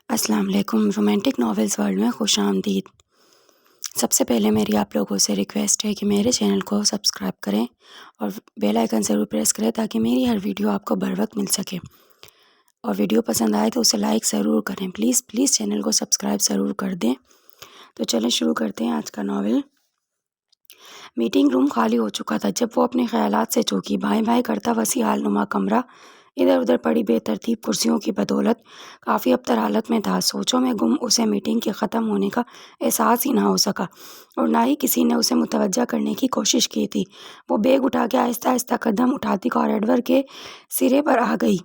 السلام علیکم۔ Romantic novels world میں خوش آمدید۔ سب سے پہلے میری آپ لوگوں سے ریکویسٹ ہے کہ میرے چینل کو سبسکرائب کریں اور بیل آئیکن ضرور پریس کریں تاکہ میری ہر ویڈیو آپ کو بر وقت مل سکے، اور ویڈیو پسند آئے تو اسے لائک ضرور کریں۔ پلیز چینل کو سبسکرائب ضرور کر دیں۔ تو چلیں شروع کرتے ہیں آج کا ناول۔ میٹنگ روم خالی ہو چکا تھا جب وہ اپنے خیالات سے چونکی۔ بائیں بائیں کرتا وسیع حال نما کمرہ ادھر ادھر پڑی بے ترتیب کرسیوں کی بدولت کافی ابتر حالت میں تھا۔ سوچوں میں گم اسے میٹنگ کے ختم ہونے کا احساس ہی نہ ہو سکا، اور نہ ہی کسی نے اسے متوجہ کرنے کی کوشش کی تھی۔ وہ بیگ اٹھا کے آہستہ آہستہ قدم اٹھاتی کوریڈور کے سرے پر آ گئی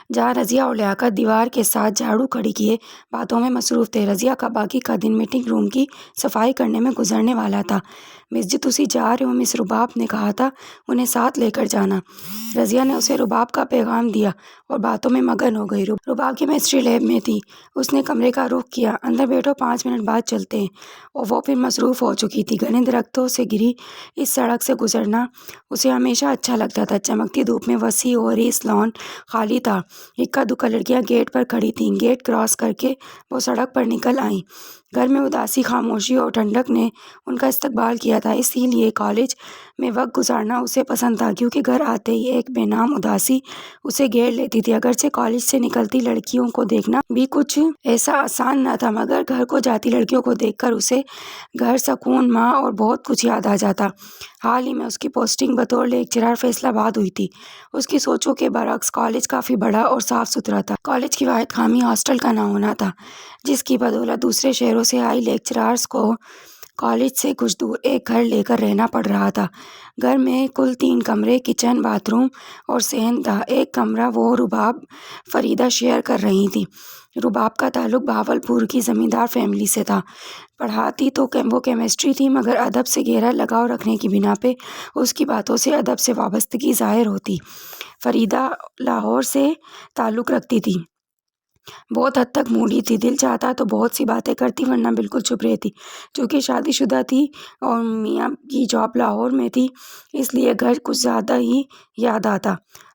جہاں رضیہ اور لیاقت دیوار کے ساتھ جھاڑو کھڑی کیے باتوں میں مصروف تھے۔ رضیہ کا باقی کا دن میٹنگ روم کی صفائی کرنے میں گزرنے والا تھا۔ مس جی تسی جا رہے ہو؟ مس رباب نے کہا تھا انہیں ساتھ لے کر جانا۔ رضیہ نے اسے رباب کا پیغام دیا اور باتوں میں مگن ہو گئی۔ رباب کیمسٹری لیب میں تھی۔ اس نے کمرے کا رخ کیا۔ اندر بیٹھو، 5 منٹ بعد چلتے ہیں۔ اور وہ پھر مصروف ہو چکی تھی۔ گھنے درختوں سے گھری اس سڑک سے گزرنا اسے ہمیشہ اچھا لگتا تھا۔ چمکتی دھوپ میں وسیع اور اس لان خالی تھا۔ اکا دکا لڑکیاں گیٹ پر کھڑی تھیں۔ گیٹ کراس کر کے وہ سڑک پر نکل آئیں۔ گھر میں اداسی، خاموشی اور ٹھنڈک نے ان کا استقبال کیا تھا، اسی لیے کالج میں وقت گزارنا اسے پسند تھا، کیونکہ گھر آتے ہی ایک بے نام اداسی اسے گھیر لیتی تھی۔ اگرچہ کالج سے نکلتی لڑکیوں کو دیکھنا بھی کچھ ایسا آسان نہ تھا، مگر گھر کو جاتی لڑکیوں کو دیکھ کر اسے گھر، سکون، ماں اور بہت کچھ یاد آ جاتا۔ حال ہی میں اس کی پوسٹنگ بطور لیکچرر فیصل آباد ہوئی تھی۔ اس کی سوچوں کے برعکس کالج کافی بڑا اور صاف ستھرا تھا۔ کالج کی واحد خامی ہاسٹل کا نہ ہونا تھا، جس کی بدولت دوسرے شہروں سے آئی لیکچررز کو کالج سے کچھ دور ایک گھر لے کر رہنا پڑ رہا تھا۔ گھر میں کل 3 کمرے، کچن، باتھ روم اور صحن تھا۔ ایک کمرہ وہ رباب فریدہ شیئر کر رہی تھیں۔ رباب کا تعلق بہاولپور کی زمیندار فیملی سے تھا۔ پڑھاتی تو وہ کیمسٹری تھی، مگر ادب سے گہرا لگاؤ رکھنے کی بنا پہ اس کی باتوں سے ادب سے وابستگی ظاہر ہوتی۔ فریدہ لاہور سے تعلق رکھتی تھی۔ بہت حد تک موڈی تھی۔ دل چاہتا تو بہت سی باتیں کرتی، ورنہ بالکل چپ رہتی۔ چونکہ شادی شدہ تھی اور میاں کی جاب لاہور میں تھی، اس لیے گھر کچھ زیادہ ہی یاد آتا۔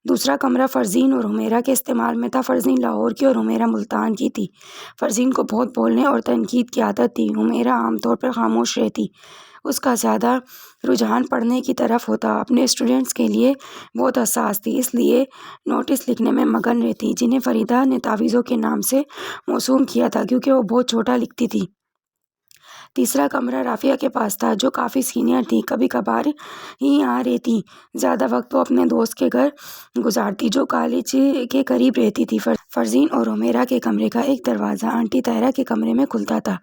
دوسرا کمرہ فرزین اور حمیرہ کے استعمال میں تھا۔ فرزین لاہور کی اور حمیرہ ملتان کی تھی۔ فرزین کو بہت بولنے اور تنقید کی عادت تھی۔ حمیرہ عام طور پر خاموش رہتی۔ اس کا زیادہ رجحان پڑھنے کی طرف ہوتا۔ اپنے اسٹوڈنٹس کے لیے بہت حساس تھی، اس لیے نوٹس لکھنے میں مگن رہتی، جنہیں فریدہ نے تعویذوں کے نام سے موسوم کیا تھا، کیونکہ وہ بہت چھوٹا لکھتی تھی۔ تیسرا کمرہ رافعہ کے پاس تھا، جو کافی سینئر تھی۔ کبھی کبھار ہی یہاں رہتی، زیادہ وقت وہ اپنے دوست کے گھر گزارتی، جو کالج کے قریب رہتی تھی۔ فرزین اور حمیرہ کے کمرے کا ایک دروازہ آنٹی طاہرہ کے کمرے میں کھلتا تھا۔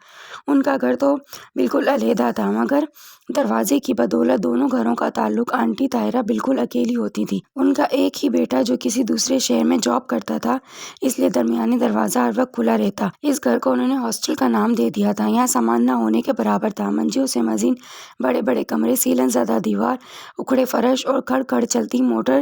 ان کا گھر تو بالکل علیحدہ تھا، مگر دروازے کی بدولت دونوں گھروں کا تعلق آنٹی طاہرہ بالکل اکیلی ہوتی تھی۔ ان کا ایک ہی بیٹا جو کسی دوسرے شہر میں جاب کرتا تھا، اس لیے درمیانی دروازہ ہر وقت کھلا رہتا۔ اس گھر کو انہوں نے ہاسٹل کا نام دے دیا تھا۔ یہاں سامان نہ ہونے کے برابر تھا۔ منجیوں سے مزین بڑے بڑے کمرے، سیلن زدہ دیوار، اکھڑے فرش اور کھڑ کھڑ چلتی موٹر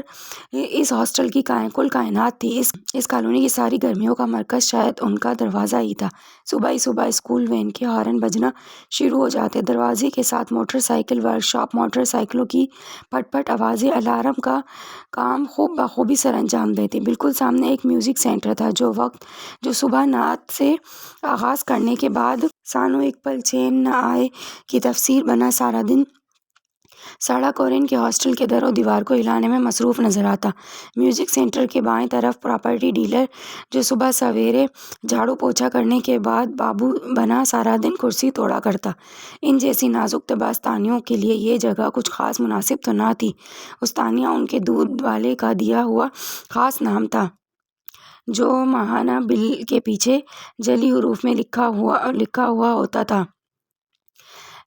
اس ہاسٹل کی کل کائنات تھی۔ اس کالونی کی ساری گرمیوں کا مرکز شاید ان کا دروازہ ہی تھا۔ صبح ہی صبح اسکول وین کے ہارن بجنا شروع ہو جاتے۔ دروازے کے ساتھ موٹر سائیکل ورکشاپ، موٹر سائیکلوں کی پٹ پٹ آوازیں الارم کا کام خوب بخوبی سر انجام دیتی۔ بالکل سامنے ایک میوزک سینٹر تھا، جو صبح نعت سے آغاز کرنے کے بعد سانو ایک پل چین نہ آئے کی تفسیر بنا سارا دن سڑک اور ان کے ہاسٹل کے در و دیوار کو ہلانے میں مصروف نظر آتا۔ میوزک سینٹر کے بائیں طرف پراپرٹی ڈیلر، جو صبح سویرے جھاڑو پوچھا کرنے کے بعد بابو بنا سارا دن کرسی توڑا کرتا۔ ان جیسی نازک طبع استانیوں کے لیے یہ جگہ کچھ خاص مناسب تو نہ تھی۔ استانیہ ان کے دودھ والے کا دیا ہوا خاص نام تھا، جو ماہانہ بل کے پیچھے جعلی حروف میں لکھا ہوا ہوتا تھا۔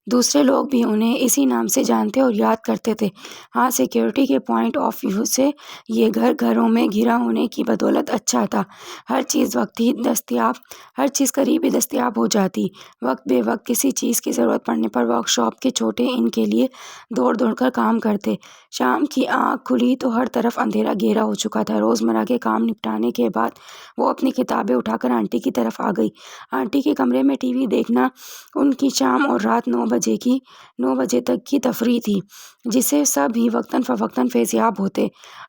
دوسرے لوگ بھی انہیں اسی نام سے جانتے اور یاد کرتے تھے۔ ہاں، سیکیورٹی کے پوائنٹ آف ویو سے یہ گھر گھروں میں گھرا ہونے کی بدولت اچھا تھا۔ ہر چیز قریب ہی دستیاب ہو جاتی۔ وقت بے وقت کسی چیز کی ضرورت پڑنے پر ورک شاپ کے چھوٹے ان کے لیے دوڑ دوڑ کر کام کرتے۔ شام کی آنکھ کھلی تو ہر طرف اندھیرا گھیرا ہو چکا تھا۔ روزمرہ کے کام نپٹانے کے بعد وہ اپنی کتابیں اٹھا کر آنٹی کی طرف آ گئی۔ آنٹی کے کمرے میں ٹی وی دیکھنا ان کی شام اور رات 9 بجے تک کی تفریح تھی۔ جسے سب ہی وقتاً فوقتاً فیضیاب ہوتے۔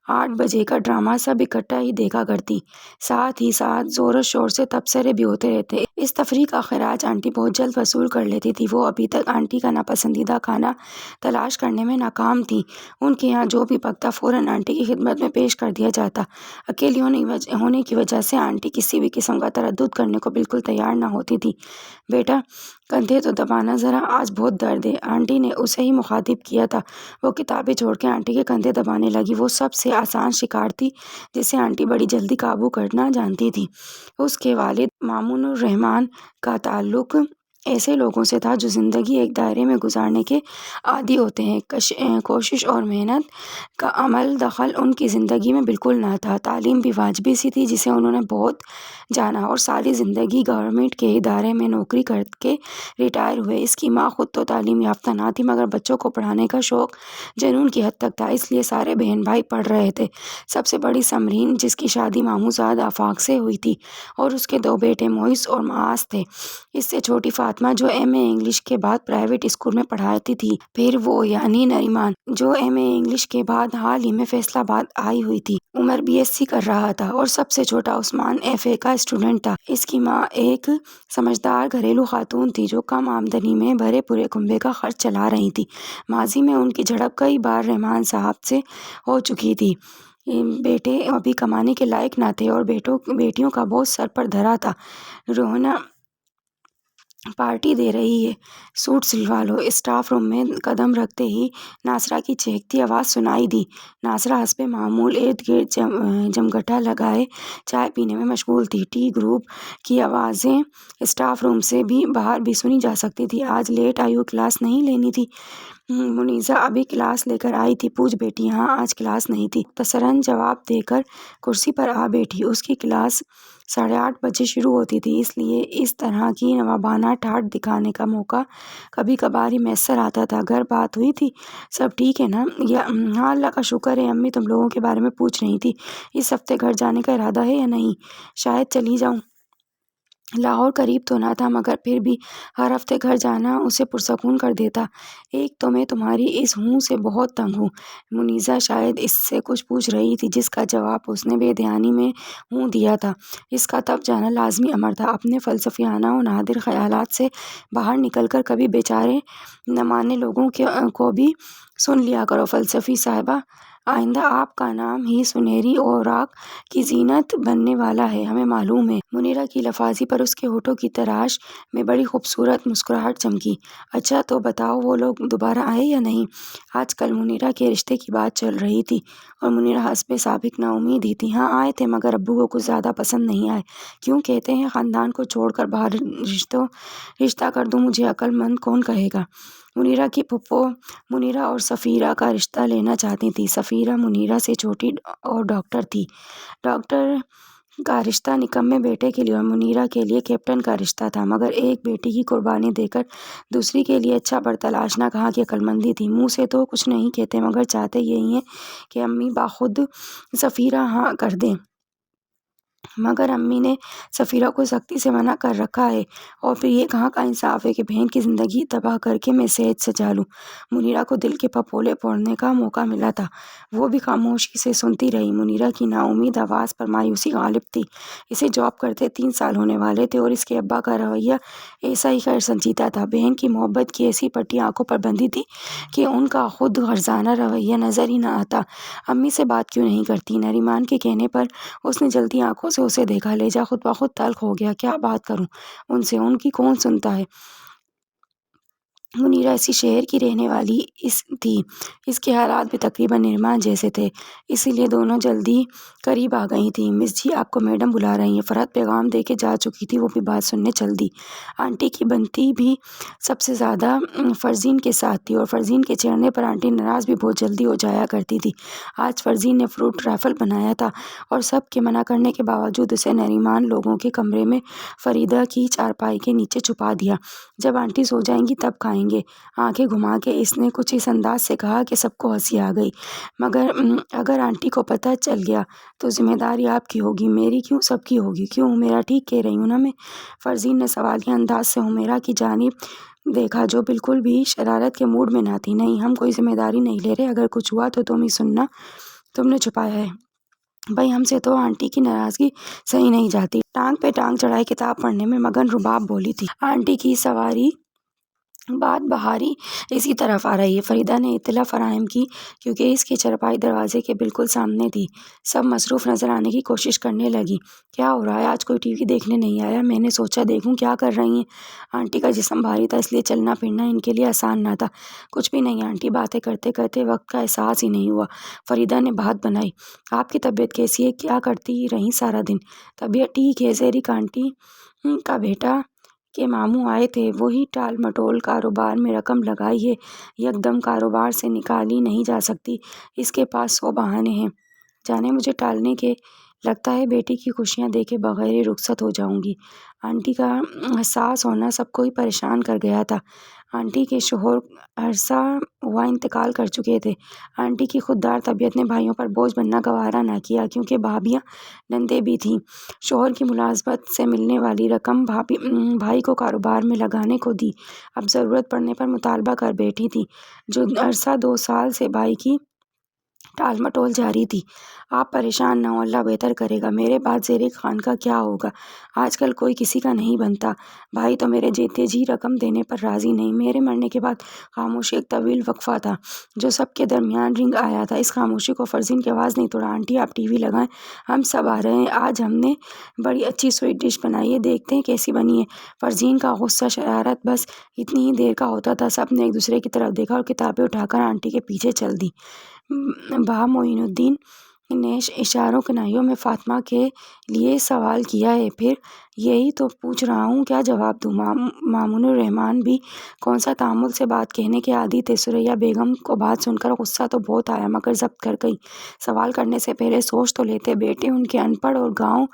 8 بجے کا ڈرامہ سب اکٹھا ہی دیکھا کرتی، ساتھ ہی ساتھ زور و شور سے تبصرے بھی ہوتے رہتے۔ اس تفریح کا خراج آنٹی بہت جلد وصول کر لیتی تھی۔ وہ ابھی تک آنٹی کا ناپسندیدہ کھانا تلاش کرنے میں ناکام تھی۔ ان کے یہاں جو بھی پکتا فوراً آنٹی کی خدمت میں پیش کر دیا جاتا۔ اکیلی ہونے کی وجہ سے آنٹی کسی بھی قسم کا تردد کرنے کو بالکل تیار نہ ہوتی تھی۔ بیٹا کندھے تو دبانا ذرا، آج بہت درد ہے، آنٹی نے اسے ہی مخاطب کیا تھا۔ وہ کتابیں چھوڑ کے آنٹی کے کندھے دبانے لگی۔ وہ سب سے آسان شکار تھی جسے آنٹی بڑی جلدی قابو کرنا جانتی تھی۔ اس کے والد مامون الرحمن کا تعلق ایسے لوگوں سے تھا جو زندگی ایک دائرے میں گزارنے کے عادی ہوتے ہیں۔ کوشش اور محنت کا عمل دخل ان کی زندگی میں بالکل نہ تھا۔ تعلیم بھی واجبی سی تھی جسے انہوں نے بہت جانا اور ساری زندگی گورنمنٹ کے ادارے میں نوکری کر کے ریٹائر ہوئے۔ اس کی ماں خود تو تعلیم یافتہ نہ تھی مگر بچوں کو پڑھانے کا شوق جنون کی حد تک تھا، اس لیے سارے بہن بھائی پڑھ رہے تھے۔ سب سے بڑی سمرین جس کی شادی ماموزاد آفاق سے ہوئی تھی اور اس کے 2 بیٹے موئز اور معاذ تھے۔ اس سے چھوٹی فاطمہ جو ایم اے انگلش کے بعد پرائیویٹ اسکول میں پڑھاتی تھی، پھر وہ یعنی نریمان جو ایم اے انگلش کے بعد حال ہی میں فیصل آباد آئی ہوئی تھی، عمر بی ایس سی کر رہا تھا اور سب سے چھوٹا عثمان ایف اے کا اسٹوڈنٹ تھا۔ اس کی ماں ایک سمجھدار گھریلو خاتون تھی جو کم آمدنی میں بھرے پورے کنبے کا خرچ چلا رہی تھی۔ ماضی میں ان کی جھڑپ کئی بار رحمان صاحب سے ہو چکی تھی۔ بیٹے ابھی کمانے کے لائق نہ تھے اور بیٹیوں کا بوجھ سر پر دھرا تھا۔ روحنا پارٹی دے رہی ہے، سوٹ سلوا لو۔ اسٹاف روم میں قدم رکھتے ہی ناصرہ کی چہکتی آواز سنائی دی۔ ناصرہ حسب معمول ارد گرد جمگھٹا لگائے چائے پینے میں مشغول تھی۔ ٹی گروپ کی آوازیں اسٹاف روم سے بھی باہر بھی سنی جا سکتی تھی۔ آج لیٹ آئی ہو، کلاس نہیں لینی تھی؟ منیزہ ابھی کلاس لے کر آئی تھی؟ پوچھ بیٹی۔ ہاں آج کلاس نہیں تھی، مختصراً جواب دے کر کرسی پر آ بیٹھی۔ اس کی کلاس 8:30 بجے شروع ہوتی تھی، اس لیے اس طرح کی نوابانہ ٹھاٹھ دکھانے کا موقع کبھی کبھار ہی میسر آتا تھا۔ گھر بات ہوئی تھی؟ سب ٹھیک ہے نا؟ ہاں اللہ کا شکر ہے۔ امی تم لوگوں کے بارے میں پوچھ رہی تھی، اس ہفتے گھر جانے کا ارادہ ہے یا نہیں؟ شاید چلی جاؤں۔ لاہور قریب تو نہ تھا مگر پھر بھی ہر ہفتے گھر جانا اسے پرسکون کر دیتا۔ ایک تو میں تمہاری اس ہوں سے بہت تنگ ہوں۔ منیزہ شاید اس سے کچھ پوچھ رہی تھی جس کا جواب اس نے بے دھیانی میں ہوں دیا تھا۔ اس کا تب جانا لازمی امر تھا۔ اپنے فلسفیانہ و نادر خیالات سے باہر نکل کر کبھی بیچارے نہ ماننے لوگوں کو بھی سن لیا کرو۔ فلسفی صاحبہ، آئندہ آپ کا نام ہی سنہری اوراق کی زینت بننے والا ہے، ہمیں معلوم ہے۔ منیرہ کی لفاظی پر اس کے ہونٹوں کی تراش میں بڑی خوبصورت مسکراہٹ چمکی۔ اچھا تو بتاؤ وہ لوگ دوبارہ آئے یا نہیں؟ آج کل منیرہ کے رشتے کی بات چل رہی تھی اور منیرہ حسب سابق نا امید ہی تھی۔ ہاں آئے تھے مگر ابو کو کچھ زیادہ پسند نہیں آئے۔ کیوں؟ کہتے ہیں خاندان کو چھوڑ کر باہر رشتہ کر دوں، مجھے عقل مند کون کہے گا؟ منیرہ کی پھپھو منیرہ اور سفیرہ کا رشتہ لینا چاہتی تھی۔ سفیرہ منیرہ سے چھوٹی اور ڈاکٹر تھی۔ ڈاکٹر کا رشتہ نکمے بیٹے کے لیے اور منیرہ کے لیے کیپٹن کا رشتہ تھا، مگر ایک بیٹی کی قربانی دے کر دوسری کے لیے اچھا بر تلاشنا کہاں کی عقل مندی تھی۔ منہ سے تو کچھ نہیں کہتے مگر چاہتے یہی ہیں کہ امی باخود سفیرہ ہاں کر دیں، مگر امی نے سفیرہ کو سختی سے منع کر رکھا ہے، اور پھر یہ کہاں کا انصاف ہے کہ بہن کی زندگی تباہ کر کے میں صحت سجا لوں۔ منیرہ کو دل کے پھپھولے پھوڑنے کا موقع ملا تھا، وہ بھی خاموشی سے سنتی رہی۔ منیرہ کی نا امید آواز پر مایوسی غالب تھی۔ اسے جاب کرتے 3 سال ہونے والے تھے اور اس کے ابا کا رویہ ایسا ہی خیر سنجیدہ تھا۔ بہن کی محبت کی ایسی پٹی آنکھوں پر بندھی تھی کہ ان کا خود غرضانہ رویہ نظر ہی نہ آتا۔ امی سے بات کیوں نہیں کرتی؟ نریمان کے کہنے پر اس نے جلتی آنکھوں سے اسے دیکھا۔ لہجہ خود بخود تلخ ہو گیا۔ کیا بات کروں ان سے؟ ان کی کون سنتا ہے؟ منیرہ اسی شہر کی رہنے والی تھی، اس کے حالات بھی تقریباً نریمان جیسے تھے، اسی لیے دونوں جلدی قریب آ گئی تھیں۔ مس جی آپ کو میڈم بلا رہی ہیں۔ فرحت پیغام دے کے جا چکی تھی، وہ بھی بات سننے چل دی۔ آنٹی کی بنتی بھی سب سے زیادہ فرزین کے ساتھ تھی اور فرزین کے چھیڑنے پر آنٹی ناراض بھی بہت جلدی ہو جایا کرتی تھی۔ آج فرزین نے فروٹ ریفل بنایا تھا اور سب کے منع کرنے کے باوجود اسے نریمان لوگوں کے کمرے میں فریدہ کی چارپائی کے نیچے چھپا دیا۔ جب آنٹی سو جائیں گی تب کھائیں گے۔ آنکھیں گھما کے اس نے کچھ اس انداز سے کہا کہ سب کو ہنسی آ گئی۔ مگر اگر آنٹی کو پتہ چل گیا تو ذمہ داری آپ کی ہوگی، میری کیوں؟ سب کی ہوگی۔ کیوں؟ حمیرہ ٹھیک کہہ رہی ہوں نا میں؟ فرزین نے سوالیہ انداز سے حمیرہ کی جانب دیکھا جو بالکل بھی شرارت کے موڈ میں نہ تھی۔ نہیں، ہم کوئی ذمہ داری نہیں لے رہے، اگر کچھ ہوا تو تم ہی سننا، تم نے چھپایا ہے۔ بھائی ہم سے تو آنٹی کی ناراضگی صحیح نہیں جاتی۔ ٹانگ پہ ٹانگ چڑھائے کتاب پڑھنے میں مگن رباب بولی تھی۔ آنٹی کی سواری بات بہاری اسی طرف آ رہی ہے۔ فریدہ نے اطلاع فراہم کی کیونکہ اس کی چارپائی دروازے کے بالکل سامنے تھی۔ سب مصروف نظر آنے کی کوشش کرنے لگی۔ کیا ہو رہا ہے؟ آج کوئی ٹی وی دیکھنے نہیں آیا؟ میں نے سوچا دیکھوں کیا کر رہی ہیں۔ آنٹی کا جسم بھاری تھا، اس لیے چلنا پھرنا ان کے لیے آسان نہ تھا۔ کچھ بھی نہیں آنٹی، باتیں کرتے کرتے وقت کا احساس ہی نہیں ہوا۔ فریدہ نے بات بنائی۔ آپ کی طبیعت کیسی ہے؟ کیا کرتی رہیں سارا دن؟ طبیعت ٹھیک ہے، زیرک آنٹی کا بیٹا کے ماموں آئے تھے، وہی ٹال مٹول کاروبار میں رقم لگائی ہے، یکدم کاروبار سے نکالی نہیں جا سکتی، اس کے پاس 100 بہانے ہیں جانے مجھے ٹالنے کے۔ لگتا ہے بیٹی کی خوشیاں دیکھے بغیر ہی رخصت ہو جاؤں گی۔ آنٹی کا حساس ہونا سب کو ہی پریشان کر گیا تھا۔ آنٹی کے شوہر عرصہ ہوا انتقال کر چکے تھے۔ آنٹی کی خوددار طبیعت نے بھائیوں پر بوجھ بننا گوارا نہ کیا، کیونکہ بھابیاں نندیں بھی تھیں۔ شوہر کی ملازمت سے ملنے والی رقم بھائی کو کاروبار میں لگانے کو دی، اب ضرورت پڑنے پر مطالبہ کر بیٹھی تھی، جو عرصہ 2 سال سے بھائی کی ٹال مٹول جاری تھی۔ آپ پریشان نہ ہوں، اللہ بہتر کرے گا۔ میرے بعد زیرک خان کا کیا ہوگا؟ آج کل کوئی کسی کا نہیں بنتا۔ بھائی تو میرے جیتے جی رقم دینے پر راضی نہیں۔ میرے مرنے کے بعد خاموشی، ایک طویل وقفہ تھا جو سب کے درمیان رنگ آیا تھا۔ اس خاموشی کو فرزین کی آواز نہیں توڑا۔ آنٹی آپ ٹی وی لگائیں، ہم سب آ رہے ہیں۔ آج ہم نے بڑی اچھی سویٹ ڈش بنائی ہے، دیکھتے ہیں کیسی بنی ہے۔ فرزین کا غصہ، شرارت بس اتنی ہی دیر کا ہوتا تھا۔ سب نے ایک دوسرے کی طرف دیکھا اور کتابیں اٹھا کر آنٹی کے پیچھے چل دی۔ بھا معین الدین نے اشاروں کنائیوں میں فاطمہ کے لیے سوال کیا ہے۔ پھر یہی تو پوچھ رہا ہوں، کیا جواب دوں؟ مامون الرحمن بھی کون سا تحمل سے بات کہنے کے عادی تھے۔ ثریا بیگم کو بات سن کر غصہ تو بہت آیا، مگر ضبط کر گئی۔ سوال کرنے سے پہلے سوچ تو لیتے، بیٹے ان کے ان پڑھ، اور گاؤں